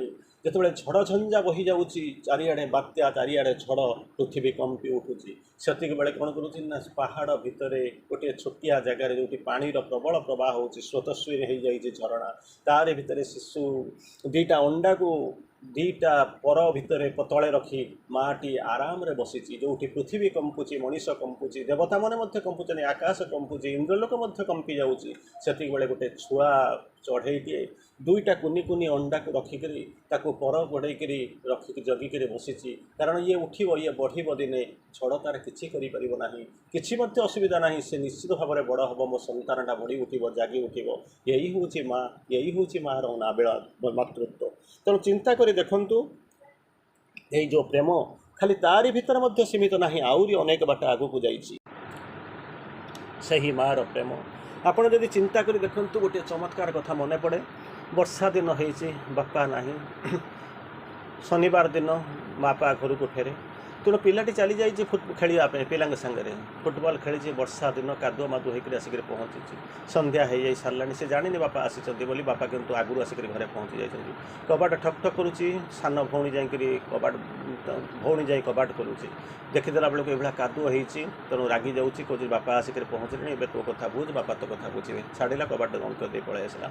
जिते झड़ झंझा बही जाऊँगी चारिआडे बात्या चारिआडे झड़ पृथ्वी कंपी उठुची से बेले कौन करुँच ना पहाड़ भितर गोटे छोटिया जगार जो पानी प्रबल प्रवाह हो स्रोतस्वी हो जाए झरणा तार भितर शिशु दीटा अंडा को दीटा पर भितर तले रखी माटी आराम रे बसी जो पृथ्वी कंपुची मनीष कंपुची देवता मैंने कंपुचन आकाश कंपुची इंद्रलोक कंपी जाऊँगी से गोटे छुआ चढ़े दुईटा कुनी कुनी अंडा को रखिकी ताकू पर गोड़ेकरी रखिक जगिक बसी कारण ये उठब ये बढ़ दिने झड़ तार किसी करना कि असुविधा ना से निश्चित भाव में बड़ हम मो संतानटा बढ़ी उठब जागी उठब यही हूँ माँ यही हूँ माँ नाबेला मातृत्व तेणु चिंता कर देखु ये जो प्रेम खाली तारी भितर सीमित ना आहरी अनेक बाट आग को जाही माँ प्रेम आपड़ जदि चिंता कर देखु गोटे चमत्कार कथा मन पड़े वर्षा दिन होती बापा ना शनिवार दिन बापा घर को फेरे तेणु पिलाटी चली जाइए खेलवाई पिला सागर फुटबल खेली वर्षा दिन कादुआ मादुआ होकर आसिक पहुँची संध्या हो जाई सारा से जानी बापा आसी बोली बापा किंतु आगुरी आसिक घरे पहुँची जाइए कबाट ठक ठक करुच्ची सान भौणी जाकि कबाट भौणी जा कबाट करुच्ची देखीदेला बेलू ये कादुआ होती तेणु रागी जाऊँगी कौन बापा आसिक पहुँचले ए तो कथा बुझ बापा तो कथा बुझे छाड़ा कबाट अंक दे पलि आसला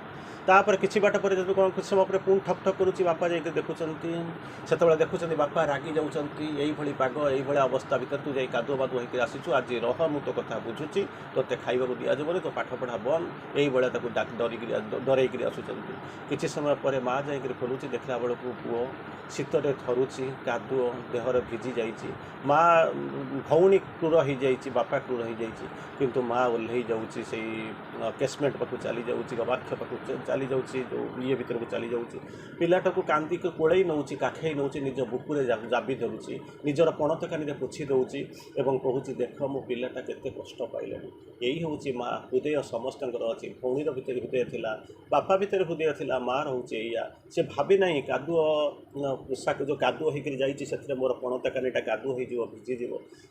तापर किसी बाट पर जब कौन कुछ समय पर पुणी ठक ठक करुच्ची बापा जाकि देखुं से देखुं बापा रागी जाऊँगी पाग ये अवस्था भर तू जा कादुआ मादुआ होकर आसीचु आज रह मु तो कथा बुझुची तोते खाइबा दिजाजबनी तो पाठ पढ़ा बंद यही डरईक आसुँच किसी समय पर माँ जाकर खोलुची देखला बेलू पुओ शीतरे थरुची कादुआ देहर भिजी जाइए माँ भौणी क्रूर हो जाइए बापा क्रूर हो जाइए किंतु माँ ओह्लई जाऊँगी से केसमेंट पाक चली जाऊँगी गवाक्ष पाक चली जाऊँगी जो ये भीतर को चली जाऊँगी पिलाटा को कांदिक कोड़े नौ काखेई नौ निज बुकुरे जाबी धरुची निजर पणत कानी पोछि दौची एवं कहूँ देख मो पिलाटा केते कष्ट पाइला यही हूँ माँ हृदय समस्त अच्छी भौणीर भितर हृदय थिला बापा भितर हृदय थिला माँ रोचे या से भावी ना कादुआ पोशाक जो कादुआ होकर जाइए मोर पणत कानीटा कादुआ हो भिजिज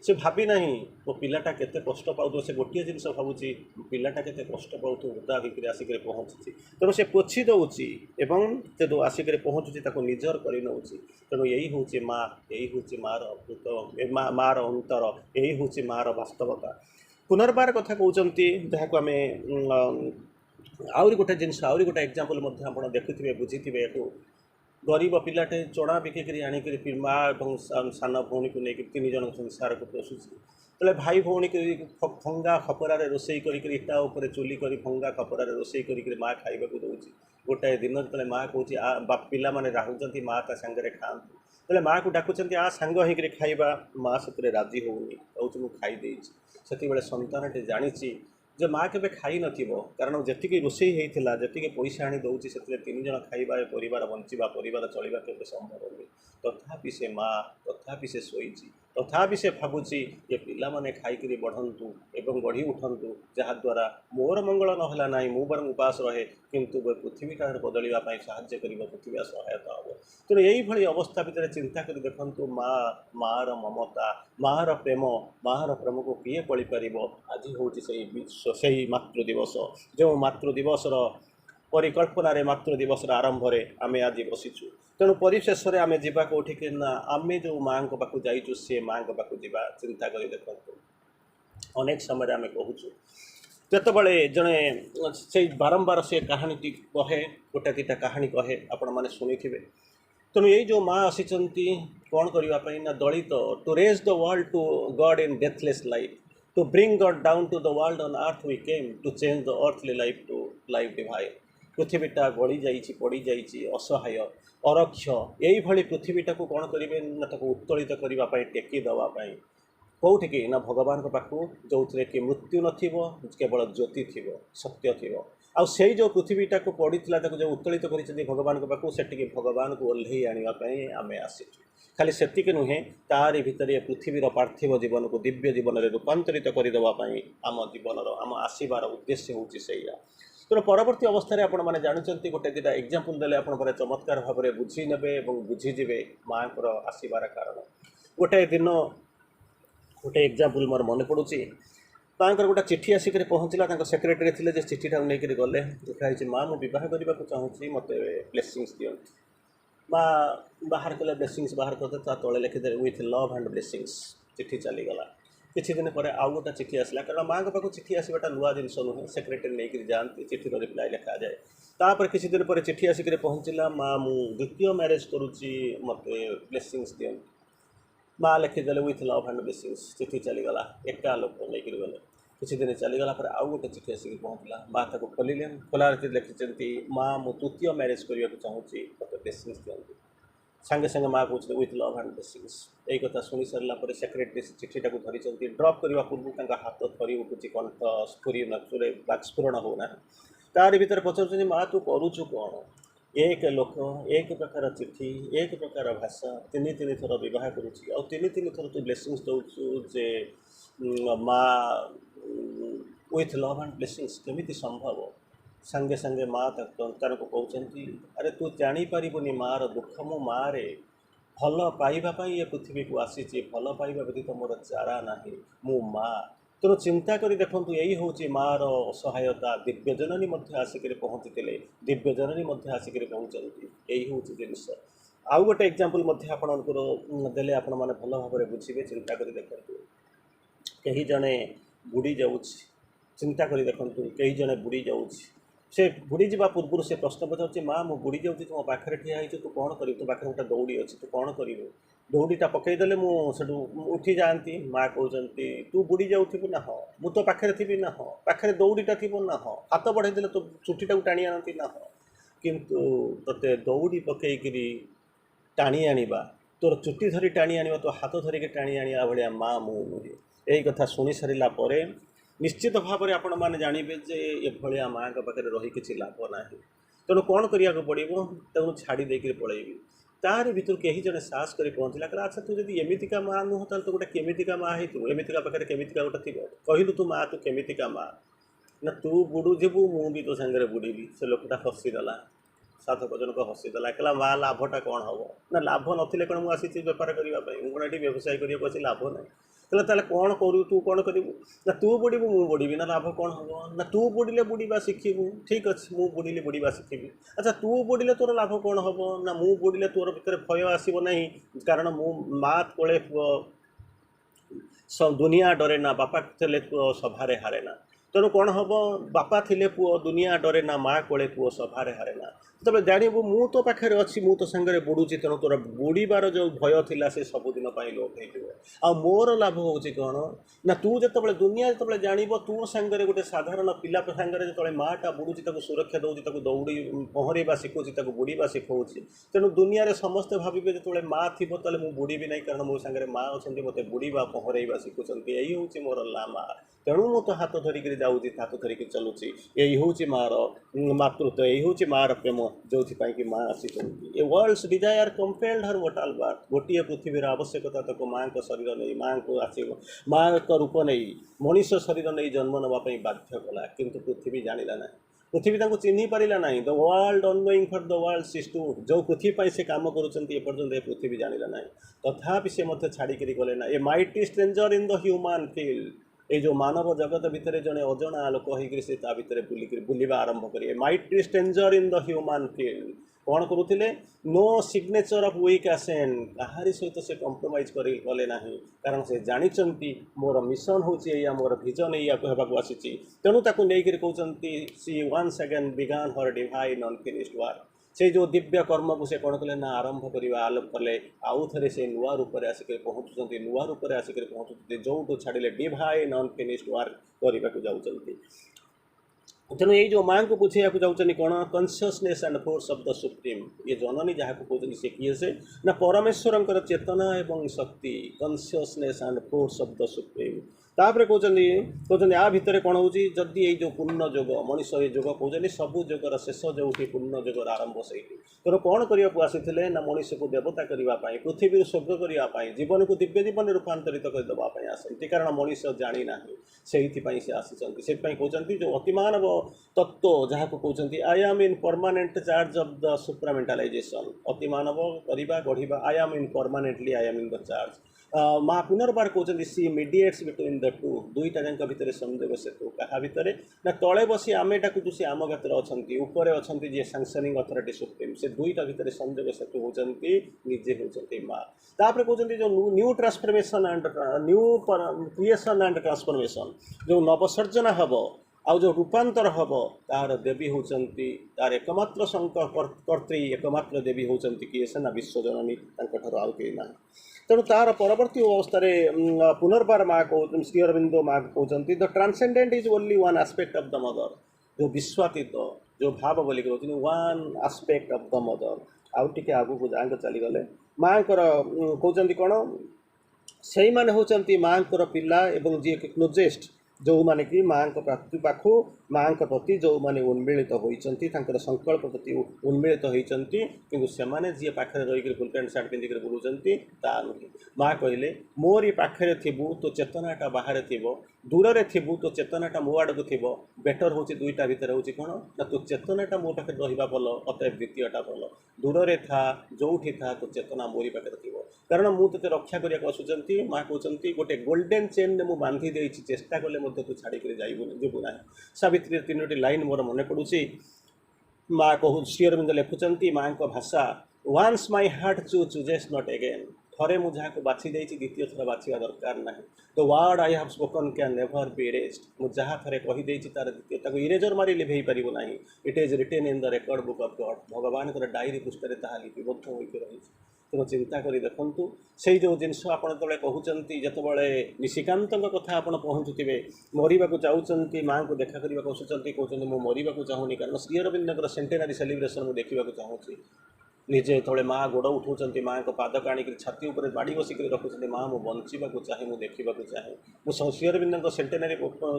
से भावी ना मो पिलाटा केते कष्ट पाऊ से गोटे जिन भावुची पिलाटा केते कष्ट पाऊ हृदय होकर आसिक पहुँची तेणु से पोछि दौची जो आसिक पहुँचुची निजर कर नौची तेणु यही हूँ माँ यही हूँ मार अमृत मार अंतर यही हूँ मार वास्तवता पुनर्बार कथा कहते जहाँ आम आहरी गोटे जिनस आहरी गोटे एग्जाम्पल आप देखुए बुझी गरीब पिलाटे चना बिकिक आणिक माँ और सान भौणी को लेकर 3 जन संसार को पोषुची तेल भाई भौणी फंगा खपरार रोसई कर इटा उपर चुली कर फंगा खपरार रोसई कर माँ खाइबा दौची गोटाए दिन जो माँ कहूँ पिला माने राहुंट माँ ता सांगे खातु तेल माँ को डाकुंट आ सांग होकर खाइबा माँ से राजी होनी कहूँ मुझे खाईदे से सन्तानटे जानी जे माँ के खाई नथिबो कारण जी रोसई होता जी पैसा आनी दौची से 3 जन खाइबा परिवार बंचिबा परिवार चलवा के संभव नहीं तथापि से माँ तथापि से शोची तथापि से भावुची ये पिला माने खाईकरी बढ़ंतु एवं बढ़ी उठंतु जहाद्वारा मोर मंगल नहला ना मु बरं उपास रहे किंतु पृथ्वीटा बदलवाई साहाय्य कर पृथ्वी सहायता हम तेणु यही भाई अवस्था भितर चिंता कर देखु माँ मार ममता मार प्रेम को किए पढ़ी पार आज हूँ से मातृ दिवस जो मातृ दिवसर परिकल्पना मातृ दिवसर आरंभ में आम आज बसीचु तेणु परिशेष में आम जा कौटिक ना आम जो माँ पाक जाइचु सी माँ पाक जा चिंता कर देखु अनेक समय आम कहूँ जितेबाला जड़े से बारंबार से कहानी कहे गोटे 2टा कहानी कहे आपण मैंने शुणी थे तेणु यही जो माँ आसी कौन करने ना दलित to raise the world to God in deathless life to bring God down to the world on earth we came to change the earthly life to life divine पृथ्वीटा गड़ी जाइए पड़ी जाइए असहाय अरक्ष यही भाई पृथ्वीटा को कौन करेंगे ना उत्तोलित करने टेकी देवाई कौटिकी ना भगवान पाखु जो थे कि मृत्यु नथिबो केवल ज्योति थी सत्य थी आउ से जो पृथ्वीटा को पड़ीला जो उत्तोलित कर भगवान पाखु से भगवान को ओह्लई आने आम आसीचु खाली सेतिक नुहे तारी भितर पृथ्वीर पार्थिव जीवन को दिव्य जीवन में रूपांतरित करदेवाई आम जीवन आम आसबार उद्देश्य हूँ से ତେଣୁ ପରବର୍ତ୍ତୀ ଅବସ୍ଥାରେ ଆପଣମାନେ ଜାଣୁଛନ୍ତି ଗୋଟେ ଦୁଇଟା ଏକ୍ଜାମ୍ପଲ୍ ଦେଲେ ଆପଣ ପରେ ଚମତ୍କାର ଭାବରେ ବୁଝି ନେବେ ଏବଂ ବୁଝିଯିବେ ମାଆଙ୍କର ଆସିବାର କାରଣ। ଗୋଟାଏ ଦିନ ଗୋଟେ ଏକ୍ଜାମ୍ପଲ୍ ମୋର ମନେ ପଡ଼ୁଛି, ତାଙ୍କର ଗୋଟେ ଚିଠି ଆସିକରି ପହଞ୍ଚିଲା, ତାଙ୍କ ସେକ୍ରେଟାରୀ ଥିଲେ ଯେ ଚିଠିଟାକୁ ନେଇକରି ଗଲେ, ଲେଖା ହେଇଛି ମା ମୁଁ ବିବାହ କରିବାକୁ ଚାହୁଁଛି, ମୋତେ ବ୍ଲେସିଂସ୍ ଦିଅନ୍ତୁ। ମା ବାହାର କଲେ, ବ୍ଲେସିଂସ୍ ବାହାର କରିଦେଲେ, ତା ତଳେ ଲେଖିଦେଲେ ୱିଥ୍ ଲଭ୍ ଆଣ୍ଡ ବ୍ଲେସିଂସ୍। ଚିଠି ଚାଲିଗଲା। କିଛି ଦିନ ପରେ ଆଉ ଗୋଟେ ଚିଠି ଆସିଲା, କାରଣ ମାଆଙ୍କ ପାଖକୁ ଚିଠି ଆସିବାଟା ନୂଆ ଜିନିଷ ନୁହେଁ, ସେକ୍ରେଟାରୀ ନେଇକରି ଯାଆନ୍ତି, ଚିଠିର ରିପ୍ଲାଏ ଲେଖାଯାଏ। ତାପରେ କିଛି ଦିନ ପରେ ଚିଠି ଆସିକରି ପହଞ୍ଚିଲା, ମା ମୁଁ ଦ୍ୱିତୀୟ ମ୍ୟାରେଜ୍ କରୁଛି, ମୋତେ ବ୍ଲେସିଂସ୍ ଦିଅନ୍ତୁ। ମା ଲେଖିଦେଲେ ୱିଥ୍ ଲଭ୍ ଆଣ୍ଡ ବ୍ଲେସିଂସ୍। ଚିଠି ଚାଲିଗଲା, ଏକା ଲୋକ ନେଇକରି ଗଲେ। କିଛି ଦିନ ଚାଲିଗଲା ପରେ ଆଉ ଗୋଟେ ଚିଠି ଆସିକି ପହଞ୍ଚିଲା, ମା ତାକୁ ଖୋଲିଲେ, ଖୋଲାରେ ଲେଖିଛନ୍ତି ମା ମୁଁ ତୃତୀୟ ମ୍ୟାରେଜ୍ କରିବାକୁ ଚାହୁଁଛି, ମୋତେ ବ୍ଲେସିଂସ୍ ଦିଅନ୍ତୁ। ସାଙ୍ଗେ ସାଙ୍ଗେ ମା କହୁଛନ୍ତି ୱିଥ୍ ଲଭ୍ ଆଣ୍ଡ ବ୍ଲେସିଂସ୍। ଏଇ କଥା ଶୁଣି ସାରିଲା ପରେ ସେକ୍ରେଟାରୀ ଚିଠିଟାକୁ ଧରିଛନ୍ତି, ଡ୍ରପ୍ କରିବା ପୂର୍ବରୁ ତାଙ୍କ ହାତ ଥରି ଉଠୁଛି, କଣ୍ଠ ବାକ୍ସ୍ଫୁରଣ ହେଉନାହିଁ। ତାରି ଭିତରେ ପଚାରୁଛନ୍ତି ମା ତୁ କରୁଛୁ କ'ଣ? ଏକ ଲୋକ, ଏକ ପ୍ରକାର ଚିଠି, ଏକ ପ୍ରକାର ଭାଷା, ତିନି ଥର ବିବାହ କରୁଛି, ଆଉ ତିନି ଥର ତୁ ବ୍ଲେସିଂସ୍ ଦେଉଛୁ ଯେ ମା ୱିଥ୍ ଲଭ୍ ଆଣ୍ଡ ବ୍ଲେସିଂସ୍, କେମିତି ସମ୍ଭବ? ସାଙ୍ଗେ ସାଙ୍ଗେ ମା ତାଙ୍କୁ କହୁଛନ୍ତି ଆରେ ତୁ ଜାଣିପାରିବୁନି ମାଆର ଦୁଃଖ, ମୁଁ ମାଆରେ ଭଲ ପାଇବା ପାଇଁ ଏ ପୃଥିବୀକୁ ଆସିଛି, ଭଲ ପାଇବା ବ୍ୟତୀତ ମୋର ଚାରା ନାହିଁ, ମୁଁ ମା। ତେଣୁ ଚିନ୍ତା କରି ଦେଖନ୍ତୁ, ଏଇ ହେଉଛି ମାଆର ଅସହାୟତା। ଦିବ୍ୟଜନନୀ ମଧ୍ୟ ଆସିକରି ପହଞ୍ଚିଥିଲେ, ଦିବ୍ୟଜନନୀ ମଧ୍ୟ ଆସିକରି ପହଞ୍ଚନ୍ତି, ଏଇ ହେଉଛି ଜିନିଷ। ଆଉ ଗୋଟେ ଏକ୍ଜାମ୍ପଲ୍ ମଧ୍ୟ ଆପଣଙ୍କର ଦେଲେ ଆପଣମାନେ ଭଲ ଭାବରେ ବୁଝିବେ। ଚିନ୍ତା କରି ଦେଖନ୍ତୁ, କେହି ଜଣେ ବୁଡ଼ି ଯାଉଛି, ଚିନ୍ତା କରି ଦେଖନ୍ତୁ, କେହି ଜଣେ ବୁଡ଼ି ଯାଉଛି, ସେ ବୁଡ଼ିଯିବା ପୂର୍ବରୁ ସେ ପ୍ରଶ୍ନ ପଚାରୁଛି ମା ମୁଁ ବୁଡ଼ି ଯାଉଛି, ତୁ ମୋ ପାଖରେ ଠିଆ ହେଇଛୁ, ତୁ କ'ଣ କରିବୁ? ତୋ ପାଖରେ ଗୋଟେ ଦୌଡ଼ି ଅଛି, ତୁ କ'ଣ କରିବୁ? ଦୌଡ଼ିଟା ପକାଇଦେଲେ ମୁଁ ସେଠୁ ଉଠି ଯାଆନ୍ତି। ମା କହୁଛନ୍ତି ତୁ ବୁଡ଼ି ଯାଉଥିବୁ ନା? ହଁ। ମୁଁ ତୋ ପାଖରେ ଥିବି ନା? ହଁ। ପାଖରେ ଦୌଡ଼ିଟା ଥିବ ନା? ହଁ। ହାତ ବଢ଼େଇ ଦେଲେ ତୋ ଚୁଟିଟାକୁ ଟାଣି ଆଣନ୍ତି ନା? ହଁ। କିନ୍ତୁ ତୋତେ ଦୌଡ଼ି ପକାଇକିରି ଟାଣି ଆଣିବା, ତୋର ଚୁଟି ଧରି ଟାଣି ଆଣିବା, ତୋ ହାତ ଧରିକି ଟାଣି ଆଣିବା ଭଳିଆ ମା ମୁଁ ନୁହେଁ। ଏଇ କଥା ଶୁଣି ସାରିଲା ପରେ ନିଶ୍ଚିତ ଭାବରେ ଆପଣମାନେ ଜାଣିବେ ଯେ ଏଭଳିଆ ମାଆଙ୍କ ପାଖରେ ରହି କିଛି ଲାଭ ନାହିଁ। ତେଣୁ କ'ଣ କରିବାକୁ ପଡ଼ିବ? ତାକୁ ଛାଡ଼ି ଦେଇକରି ପଳେଇବି। ତାରି ଭିତରୁ କେହି ଜଣେ ସାହସ କରି ପହଞ୍ଚିଲା, କହିଲା ଆଚ୍ଛା ତୁ ଯଦି ଏମିତିକା ମା ନୁହଁ, ତାହେଲେ ତୁ ଗୋଟେ କେମିତିକା ମା ହେଇଥିବୁ? ଏମିତିକା ପାଖରେ କେମିତିକା ଗୋଟେ ଥିବ? କହିଲୁ ତୁ ମା, ତୁ କେମିତିକା ମା? ନା ତୁ ବୁଡ଼ୁଯିବୁ, ମୁଁ ବି ତୋ ସାଙ୍ଗରେ ବୁଡ଼ିବି। ସେ ଲୋକଟା ହସିଦେଲା, ସାଧକ ଜଣକ ହସିଦେଲା, କହିଲା ମା ଲାଭଟା କ'ଣ ହେବ? ନା ଲାଭ ନଥିଲେ କ'ଣ ମୁଁ ଆସିଛି ବେପାର କରିବା ପାଇଁ? ମୁଁ କ'ଣ ଏଠି ବ୍ୟବସାୟ କରିବାକୁ ଅଛି? ଲାଭ ନାହିଁ। ତାହେଲେ କ'ଣ କରିବୁ? ତୁ କ'ଣ କରିବୁ? ନା ତୁ ବୁଡ଼ିବୁ, ମୁଁ ବୁଡ଼ିବି, ନା ଲାଭ କ'ଣ ହେବ? ନା ତୁ ବୁଡ଼ିଲେ ବୁଡ଼ିବା ଶିଖିବୁ, ଠିକ୍ ଅଛି, ମୁଁ ବୁଡ଼ିଲେ ବୁଡ଼ିବା ଶିଖିବି। ଆଚ୍ଛା ତୁ ବୁଡ଼ିଲେ ତୋର ଲାଭ କ'ଣ ହେବ? ନା ମୁଁ ବୁଡ଼ିଲେ ତୋର ଭିତରେ ଭୟ ଆସିବ ନାହିଁ, କାରଣ ମୁଁ ମା କୋଳେ ପୁଅ ଦୁନିଆ ଡରେ ନା, ବାପା ଥିଲେ ପୁଅ ସଭାରେ ହାରେ ନା। ତେଣୁ କ'ଣ ହେବ? ବାପା ଥିଲେ ପୁଅ ଦୁନିଆ ଡରେ ନା, ମା କୋଳେ ପୁଅ ସଭାରେ ହାରେ ନା। ଯେତେବେଳେ ଜାଣିବୁ ମୁଁ ତୋ ପାଖରେ ଅଛି, ମୁଁ ତୋ ସାଙ୍ଗରେ ବୁଡ଼ୁଛି, ତେଣୁ ତୋର ବୁଡ଼ିବାର ଯେଉଁ ଭୟ ଥିଲା ସେ ସବୁଦିନ ପାଇଁ ଲୋପ ହେଇଯିବ। ଆଉ ମୋର ଲାଭ ହେଉଛି କ'ଣ? ନା ତୁ ଯେତେବେଳେ ଦୁନିଆ ଯେତେବେଳେ ଜାଣିବ ତୁ ସାଙ୍ଗରେ ଗୋଟେ ସାଧାରଣ ପିଲା ସାଙ୍ଗରେ ଯେତେବେଳେ ମାଆଟା ବୁଡ଼ୁଛି, ତାକୁ ସୁରକ୍ଷା ଦେଉଛି, ତାକୁ ଦୌଡ଼ି ପହଁରିବା ଶିଖଉଛି, ତାକୁ ବୁଡ଼ିବା ଶିଖଉଛି, ତେଣୁ ଦୁନିଆରେ ସମସ୍ତେ ଭାବିବେ ଯେତେବେଳେ ମା ଥିବ ତାହେଲେ ମୁଁ ବୁଡ଼ିବି ନାହିଁ, କାରଣ ମୋ ସାଙ୍ଗରେ ମା ଅଛନ୍ତି, ମୋତେ ବୁଡ଼ିବା ପହଁରେଇବା ଶିଖୁଛନ୍ତି। ଏଇ ହେଉଛି ମୋର ମା। ତେଣୁ ମୁଁ ତ ହାତ ଧରିକିରି ଯାଉଛି, ହାତ ଧରିକି ଚାଲୁଛି। ଏଇ ହେଉଛି ମାଆର ମାତୃତ୍ୱ, ଏଇ ହେଉଛି ମାଆର ପ୍ରେମ, ଯେଉଁଥିପାଇଁ କି ମା ଆସିଛନ୍ତି। ଏ ୱାର୍ଲଡସ୍ ଡିଜାୟାର କମ୍ପେଲ୍ଡ ହର୍ ମୋର୍ଟାଲ ବାର୍ଥ। ଗୋଟିଏ ପୃଥିବୀର ଆବଶ୍ୟକତା ତାକୁ ମାଆଙ୍କ ଶରୀର ନେଇ, ମାଆଙ୍କୁ ଆସିବ, ମାଆଙ୍କ ରୂପ ନେଇ ମଣିଷ ଶରୀର ନେଇ ଜନ୍ମ ନେବା ପାଇଁ ବାଧ୍ୟ କଲା। କିନ୍ତୁ ପୃଥିବୀ ଜାଣିଲା ନାହିଁ, ପୃଥିବୀ ତାଙ୍କୁ ଚିହ୍ନି ପାରିଲା ନାହିଁ। The world unknowing for the world she stood. ଯେଉଁ ପୃଥିବୀ ପାଇଁ ସେ କାମ କରୁଛନ୍ତି ଏପର୍ଯ୍ୟନ୍ତ ଏ ପୃଥିବୀ ଜାଣିଲା ନାହିଁ, ତଥାପି ସେ ମଧ୍ୟ ଛାଡ଼ିକିରି ଗଲେ ନା। A mighty stranger in the human field. ଏଇ ଯେଉଁ ମାନବ ଜଗତ ଭିତରେ ଜଣେ ଅଜଣା ଲୋକ ହେଇକରି ସେ ତା ଭିତରେ ବୁଲିବା ଆରମ୍ଭ କରିବେ। Mighty stranger in the human field. କ'ଣ କରୁଥିଲେ? No signature of weak ascent. କାହାରି ସହିତ ସେ କମ୍ପ୍ରମାଇଜ୍ କରି ଗଲେ ନାହିଁ, କାରଣ ସେ ଜାଣିଛନ୍ତି ମୋର ମିଶନ୍ ହେଉଛି ଏଇଆ, ମୋର ଭିଜନ୍ ଏଇଆକୁ ହେବାକୁ ଆସିଛି। ତେଣୁ ତାକୁ ନେଇକରି କହୁଛନ୍ତି ସି ୱାନ୍ସ ଆଗେନ୍ ବିଗାନ୍ ହର୍ ଡିଭାଇନ୍ ଅନଫିନିଶ୍ଡ ୱାର୍କ। ସେଇ ଯେଉଁ ଦିବ୍ୟ କର୍ମକୁ ସେ କ'ଣ କଲେ ନା ଆରମ୍ଭ କରିବା ଆଲୋକ କଲେ। ଆଉ ଥରେ ସେ ନୂଆ ରୂପରେ ଆସିକରି ପହଞ୍ଚୁଛନ୍ତି, ନୂଆ ରୂପରେ ଆସିକରି ପହଞ୍ଚୁଛନ୍ତି, ଯେଉଁଠୁ ଛାଡ଼ିଲେ ଡିଭାଇନ୍ ଅନଫିନିଶ୍ଡ ୱାର୍କ କରିବାକୁ ଯାଉଛନ୍ତି। ତେଣୁ ଏଇ ଯେଉଁ ମାଆଙ୍କୁ ବୁଝେଇବାକୁ ଯାଉଛନ୍ତି କ'ଣ? Consciousness and force of the supreme. ଇଏ ଜନନୀ ଯାହାକୁ କହୁଛନ୍ତି ସେ କିଏ? ସେ ନା ପରମେଶ୍ୱରଙ୍କର ଚେତନା ଏବଂ ଶକ୍ତି। Consciousness and force of the supreme. तापर कहते आ भितर कौन हो जदि ये जो पूर्ण जोग मनीष ये जोग कहते सबू जोगर शेष जो पूर्ण जोगर आरंभ से तेणु कौन करने को आसी ना मनीष को देवता करने पृथ्वी स्वर्ग करने जीवन को दिव्य जीवन रूपांतरित करदेवाई आसती कारण मनीष जाणी ना से आसी से कहते जो अतिमानव तत्व जहाँ को कहते I am in permanent charge of the supramentalization अतिमानव करवा गढ़ा I am in permanently I am in the charge माँ पुनर्बार कहते she mediates between the two दुईटा जाक भितर संयोग सेतु क्या भितर ना तले बसी आम डाकुचु सी आम भर अच्छा उपर अच्छा जी सांसनिंग अथॉरिटी सुप्रीम से दुईटा भितर संयोग सेतु होती निजे होती माँ तापर कहते जो new transformation and new creation and transformation जो नवसर्जना हम आउ जो रूपांतर हम तार देवी होती तार एकमात्र कर्त्री एकमात्र देवी होती किए से ना विश्वजननी आउ कहीं ना तेणु तार परवर्ती अवस्था पुनर्बार माँ कह श्री अरविंदो माँ कहते the transcendent is only one aspect of the mother जो विश्वातीत जो भाव बोलिक कहते one aspect of the mother आउ टे आगू जाए चलीगले माँ कहते कौन से मैंने होती माँ पिला एवं जी क्लोजेस्ट जो माने कि माँ प्राप्ति पाखु माँ प्रति जो माने उन्मिलित होती संकल्प प्रति उन्मिलित होती कि से जी पाखे रही फुल पैंट सार्ट पिंधिक बुलूँ ता नुहे माँ कहले मोर पाखे थी तो चेतनाटा बाहर थी दूर रे थी तो चेतनाटा मो आड़ को थी बेटर हूँ दुईटा भितर हूँ कौन ना तो चेतनाटा मो पाखे रहा भल अतएव द्वितीयटा भल दूर रे था जोठी था तो चेतना मोरी पाखे थी कारण मुझे रक्षा करने आसुँच माँ कहते गोटे गोल्डेन चेन ने मुझे बांधी दे चेष्टा कले तू छाड़ी जीवु ना सावित्री तीनोटी लाइन मोर मन पड़ुची माँ कहू श्री अरविंद लिखुंट माँ को भाषा once my heart chooses not again थरे मुझे बाछी द्वितीय थर बाछा दरकार ना the word I have spoken can never be erased मुझे थे कहीदे तार द्वितीय इरेजर मारी लिभे पार ना it is written in the record book of god भगवान डायरी पृष्ठ में लिपिबद्ध होकर रही तेणु चिंता करी देखु से जो जिनस आपत कहते जितेबाला निशिकांत कथा आप पहुँचुवे मरवा चाहते माँ को देखा करने आसुँच कहते मुझे मरवा चाहूनी कारण श्री अरविंद सेंटेनारी सेलिब्रेशन मुझे देखा चाहूँगी निजे तले माँ गोड़ उठाऊँ माँ को पाद का छाती उपर बाड़ी बसिक रखुच्च माँ मुझे बंचा चाहे मुझे देखा चाहे मुझे श्री अरविंद सेंटेनारी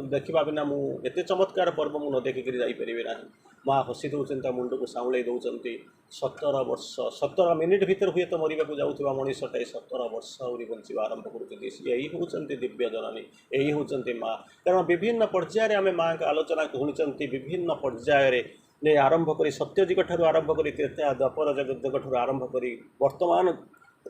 देखा बिना मुझे चमत्कार पर्व मुझे न देखिक जापरि ना माँ हसी दौरान मुंड को साउले दौरान 17 वर्ष 17 मिनिट भीतर हुए तो मरवा जाऊँगा मनीषटाए 17 वर्ष आहरी बंचा आरंभ कर दिव्य जननी यही होती माँ कारण विभिन्न पर्यायर आम माँ का आलोचना शुणी विभिन्न पर्यायर ने आरंभ कर सत्यजुग ठार आरंभ कर त्रेता द्वापर जगत ठार आरंभ कर वर्तमान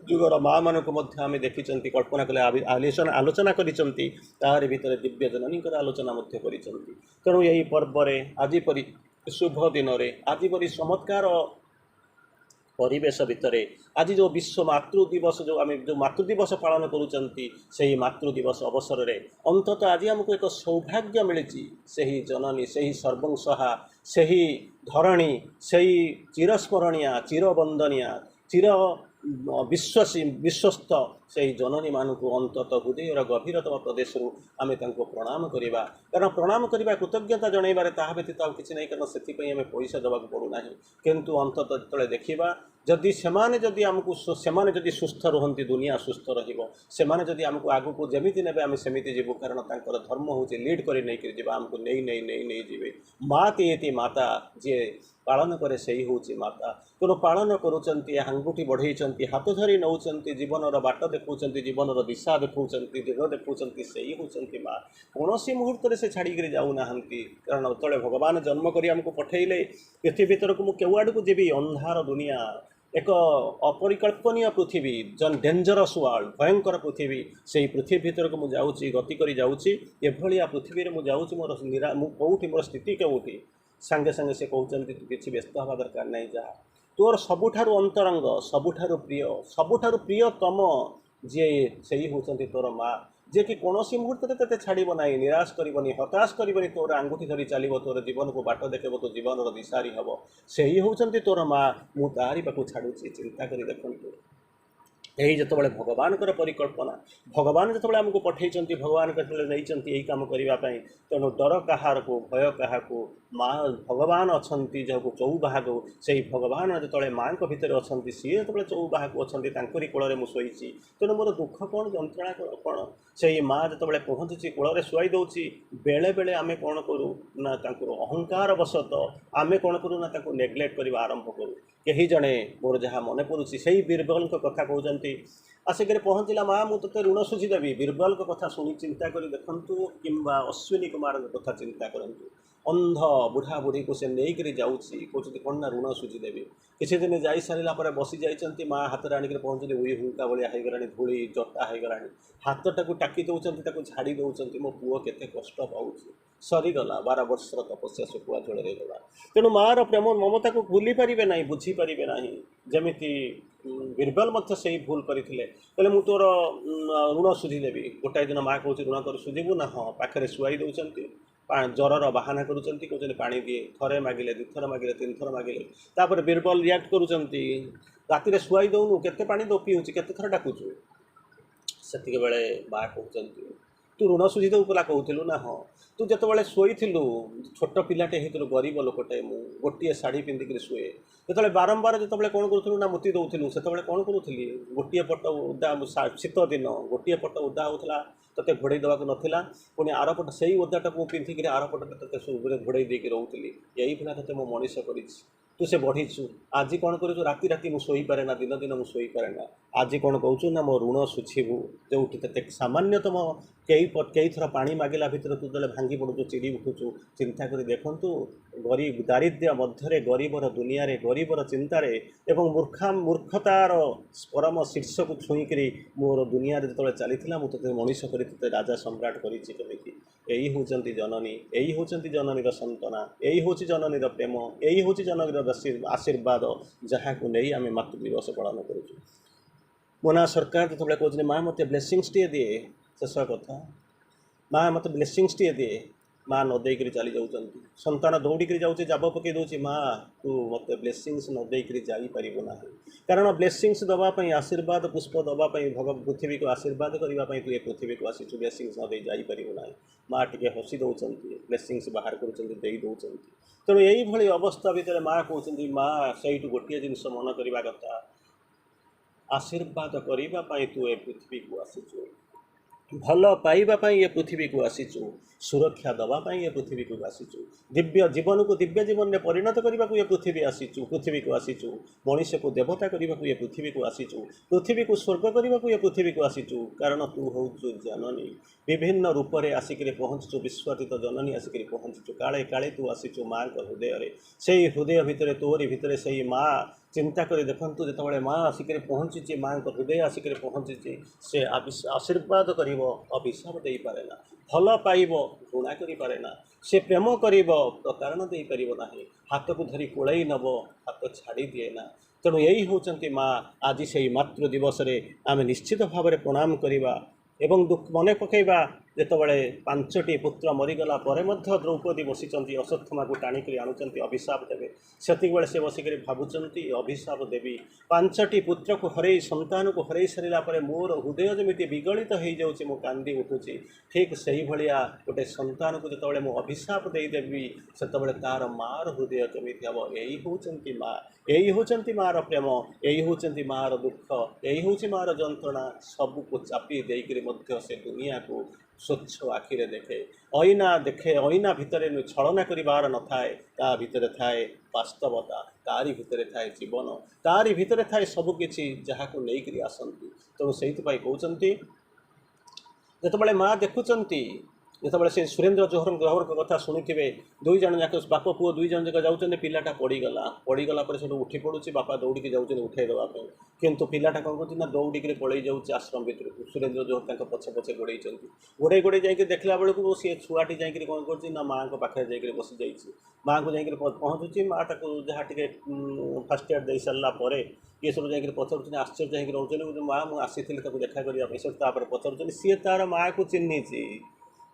जुगर माँ मानक आम देखी कल्पना कले आलोचना आलोचना कर भितर दिव्य जननी आलोचना कर तेणु यही पर्व आज परी शुभ दिन आज परी चमत्कार परिवेश भितर आज जो विश्व मातृ दिवस जो आम जो मातृ दिवस पालन करुँच मातृ दिवस अवसर में अंततः आज आमको एक सौभाग्य मिली से ही जननी से ही सर्वंसहा से ही धरणी से ही चिरस्मरणीय चिरवंदनीय चिर विश्वस्त से जननी मान को अंतत हृदय गभीरतम प्रदेश आम प्रणाम करवा कारण प्रणाम करवा कृतज्ञता जनइबार ता व्यतीत आउ किसी नहीं कारण से आम पैसा देवाक पड़ूना किंतु अंतत जो देखा जदि सेमाने जदि आमको सेमाने जदि सुस्थ रुहंती दुनिया सुस्थ रहिबो सेमाने जदि आमको आगु को जेमिति नेबे आमे सेमिति जीवु कारण तांकर धर्म होचे लीड करी नै करी जीवा आमको नै जीवे माते एति माता जे पालन करे सही होची माता तेणु पालन करुचंती हांगुठी बढ़ेइचंती हाथ धरी नौचंती जीवनर बाट देखौचंती जीवनर दिशा देखौचंती दिग देखौचंती सही होचंती माँ कौनसी मुहूर्त से छाड़ी जाऊ नाहंती कारण तले भगवान जन्म करी आमको पठेइले पृथ्वी भीतर को मु केउआड को जीवी अंधार दुनिया एक अपरिकल्पनीय पृथ्वी जन डेंजरस वर्ल्ड भयंकर पृथ्वी से पृथ्वी भीतर को मुझे जाऊँगी गति करी जाऊँगी एभलिया पृथ्वी में मुझे जाऊँगी मोर कौटी मोर स्थिति कौटी सांगे सांगे से कहते तू किसी व्यस्त हवा दरकार नहीं जा तोर सबुठारु अंतरंग सबुठारु प्रियतम जी से ही होती तोर माँ जे कि कौन मुहूर्त ते छाड़ब ना निराश करनी हताश करनी तोर आंगुठी धरी चलो तोर जीवन को बाट देखेब तो जीवन दिशारी हम से ही होती तोर माँ मुझे तारी पाक छाड़ुची चिंता कर देखु यही जितेबाला भगवान परिकल्पना भगवान जितेबाला आमको पठे भगवान नहीं यही कम करने तेणु डर कहार को भय क्या माँ भगवान अच्छा जहाँ चौबाहा से भगवान जो माँ भितर अच्छा सी जो चौबाहा को अच्छा कूल मुई तेणु मोर दुख कौन जंत्रणा कौन से माँ जो पहुँची कूल शुआई दूसरी बेले बेले आम कौन करूँ ना अहंकार वशत आम कौन करूँ ना नेग्लेक्ट करने आरंभ करूँ कहीं जड़े मोर जहाँ मन पड़ुची से बीरबल कथा कहते आसिक पहुँचला माँ मुझे ऋण सुझीदेवी बीरबल कथा शुणी चिंता कर देखु कि अश्विनी कुमार कथा चिंता करूँ अंध बुढ़ा बुढ़ी को से नहीं जाऊँगी कहते कौन ना ऋण सुझीदेवी किसी दिन जा सारापर बसी जाइए माँ हाथ आणिक पहुँचते उई हुंका भाया होगला धूली जटा होगला हाथ टाक टाकी दौरान झाड़ी दौरान मो पुओ के कष्ट पाँच सरीगला 12 वर्षर तपस्या शुकुआ जल गला तेणु मार प्रेम ममता को भूली पारे ना बुझीपारे ना जमीती बीरबल से भूल करते कहले मु तोर ऋण सुझीदेवी गोटाए दिन माँ कौन ऋण कर सुझीबू ना हाँ पाखे शुआई दौरान ज्वरर बाहाना करुँच कहते पा दिए थे मागिले 2 थर मागिले 3 थर मागिले तापर बीरबल रियाक्ट करुँच राति शुआई दौनु केते पानी दो पीऊँ केते थर डाकुचु से बेले माँ कहते तू ऋण सुझीदेव परा कहूलु ना हाँ तू जो शोलु छोट पिलाटे होती गरीब लोकटे मु गोटे शाढ़ी पिंधिक शुए जो बारंबार जो कौन करूँ ना मुति दौलू से कौन करूँ गोटे पट उदा शीत दिन गोटे पट उदा होता तोते घोड़े देवाक नाला पुणी आरपट से ही उदाटा को पिंधिक आरपटे ते घोड़े देकी रोली यही भला ते मो मनीष कर तू से बढ़ीचु आज कौन करूँ राति राति मुझे शोपे ना दिन दिन मुझे शोपे ना आज कौन कहूँ ना मो ऋण सुझीबू जो ते सामान्यतम कई थर पानी मागिला भितर तू जो भांगी पड़ू चिड़ी उठुचु चिंता कर देखु गरीब दारिद्र्य मध्य गरीबर दुनिया रे गरीबर चिंतार एवं मूर्खतार परम शीर्ष को छुईक मोर दुनिया जो चली मुझे मनीष कर राजा सम्राट करमी यही हूँ जननी यही हूँ जननीर संतना यही हूँ जननीर प्रेम यही हूँ जननीर आशीर्वाद जहाँ को नहीं आम मातृ दिवस पालन करुँ मोना सरकार जो कहते माँ मत ब्लेसिंग्स टे दिए शेष कथा माँ मत ब्लेसिंग्स टे दिए माँ न देक चली जाऊँ संतान दौड़िक जाऊँचे जाब पकई दूसरी माँ तू मत ब्लेसिंग्स न देक जापरू ना कारण ब्लेसिंग्स दवाई आशीर्वाद पुष्प दवाई पृथ्वी को आशीर्वाद करने तू ये पृथ्वी को आसी ब्लेसिंग्स न दे जापरू ना माँ टे हसी दौरान ब्लेसिंग्स बाहर कर तेणु यही अवस्था भितर माँ कहते माँ से गोटे जिनस मन करवा कथा आशीर्वाद करने तू ए पृथ्वी को आसीचु भल पाइबापी ये पृथ्वी को आसीचु सुरक्षा दवापाई ये पृथ्वी को आसीचु दिव्य जीवन को दिव्य जीवन में परिणत करने को ये पृथ्वी आसीचु पृथ्वी को आसीचु मनुष्य को देवता करने को ये पृथ्वी को आसीचु पृथ्वी को स्वर्ग करने को ये पृथ्वी को आसीचु कारण तू हूँ जननी विभिन्न रूप से आसिक पहुँचु विश्वातीत जननी आसिक पहुँचु काले काले तू आसीचु माँ हृदय से हृदय भितर तोरी भितर से माँ चिंता कर देखु जो माँ आसिक पहुँची माँ हृदय आसिक पहुँची से आशीर्वाद कर अभिशाप दे पारे ना भल पाइब घृणा करें ना से प्रेम कर प्रतारण दे पार ना हाथ को धरी कोड़ई नब हाथ छाड़ी दिए ना तेणु यही होती माँ आज से मातृ दिवस आम निश्चित भाव में प्रणाम करवा एवं दुख मन पकईवा जितेबाला 5टी पुत्र मरीगला द्रौपदी बसी अश्वत्थामा को टाणिक आणुंट अभिशाप देवे से से बसिक भावुंट अभिशाप देवी 5टी पुत्र को हरई संतान को हरई सारा पर मोर हृदय जमी विगलित हो जाऊँगी मो कांदी उठुची ठीक से ही भाया गोटे संतान को जो मुझे अभिशाप देदेवी से तार मार हृदय केमी हम यही होती माँ यही होती मार प्रेम यही होती मार दुख यही हूँ मार जंत्रणा सबको चापी देकर से दुनिया को स्वच्छ आखिरे देखे अईना भितर छलना करार न थाए ता भितर थाए वास्तवता तारी भितर थाए जीवन तारी भितर थाए सबकि जहाँ को लेकर आसती तेणु से कहते जितेबाला माँ देखुंट जितेबाला से सुरेंद्र जौहर कथा शुणी थे 2 जन जाक बाप पुओ 2 जन जाक जाऊँ पिलाटा पड़गला से उठी पड़ुची बापा दौड़ी जाऊँ उठे देवाई किंतु पिलाटा कौन कर दौड़ी पलि जाऊँगी आश्रम भितर सुरेंद्र जौहर पछे पछे गोड़े गोड़े जा देखला बेलू सी छुआटी जाकि कौन कर माँ को पाखे जा बसी जाइए माँ को जाकि पहुँचुची माँ जहाँ टे फास्ट एड दे सारापर ये सब जा पचार आश्चर्य हो रोचे माँ मुझे आसी देखा करने सब पचार सी तार माँ को चिन्ही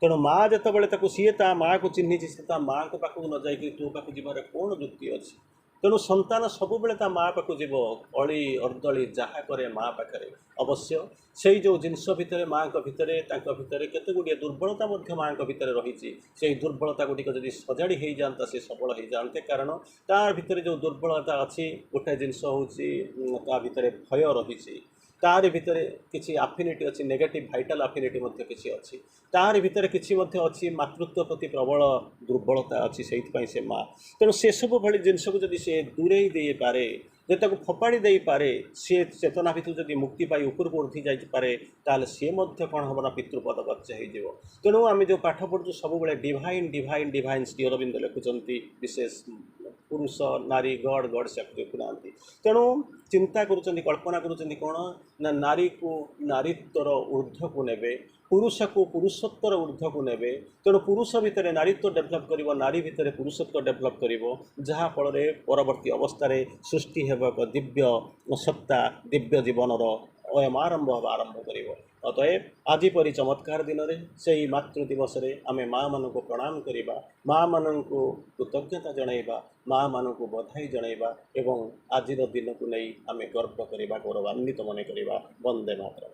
तेणु माँ जितेबाला सी माँ को चिन्ही से माँ को पाखक न जा तो पाक जीवार कौन युक्ति अच्छी तेणु संतान सबुबले ता माँ पाखु जीव अली अर्दली जहाँ करे माँ पाखे अवश्य से जो जिनस भितर माँ भितर भितर केते गुड़िए दुर्बलता माँ भितर रही से दुर्बलता गुड़िक जब सजाड़ी हो जाता से सबल हो जाते कारण तार भितर जो दुर्बलता अच्छी गोटे जिनस हूँ ता भितर भय रही तारि भितर किसी आफिनिटी अच्छी नेगेटिव भाइटाल आफिनिटी किसी अच्छी तारि भितर किसी अच्छी मातृत्व प्रति प्रबल दुर्बलता अच्छी से माँ तेणु से सब भली जिनस को जब सी दूरे दे पारे जब फोपाड़ी दे पारे सी चेतना भितर जब मुक्ति पाई ऊपर को उठी जापे ताल सी कौन हम ना पितृपद गच्छ हो तेणु आम जो पाठ पढ़ु सब divine divine divine Shri Aurobindo लिखुंट विशेष पुरुष नारी गड गड से देखुना तेणु चिंता कल्पना कौन ना नारी को नारीत्वर ऊर्ध्व को ने पुरुष को पुरुषत्वर ऊर्ध्व को ने तेणु पुरुष भितर नारीत्व डेभलप कर नारी भितर पुरुषत्व डेभलप कर जहाँफल परवर्ती अवस्था सृष्टि हो एक दिव्य सत्ता दिव्य जीवन अयम आरंभ हम आरंभ कर अतएव आज परी चमत्कार दिन में से मातृ दिवस आम माँ मान को प्रणाम करवा माँ मान को कृतज्ञता जनइबा माँ मान को बधाई जनइबा एवं आज दिन को नहीं आम गर्व करवा गौरवान्वित मन करवा वंदे मातरम।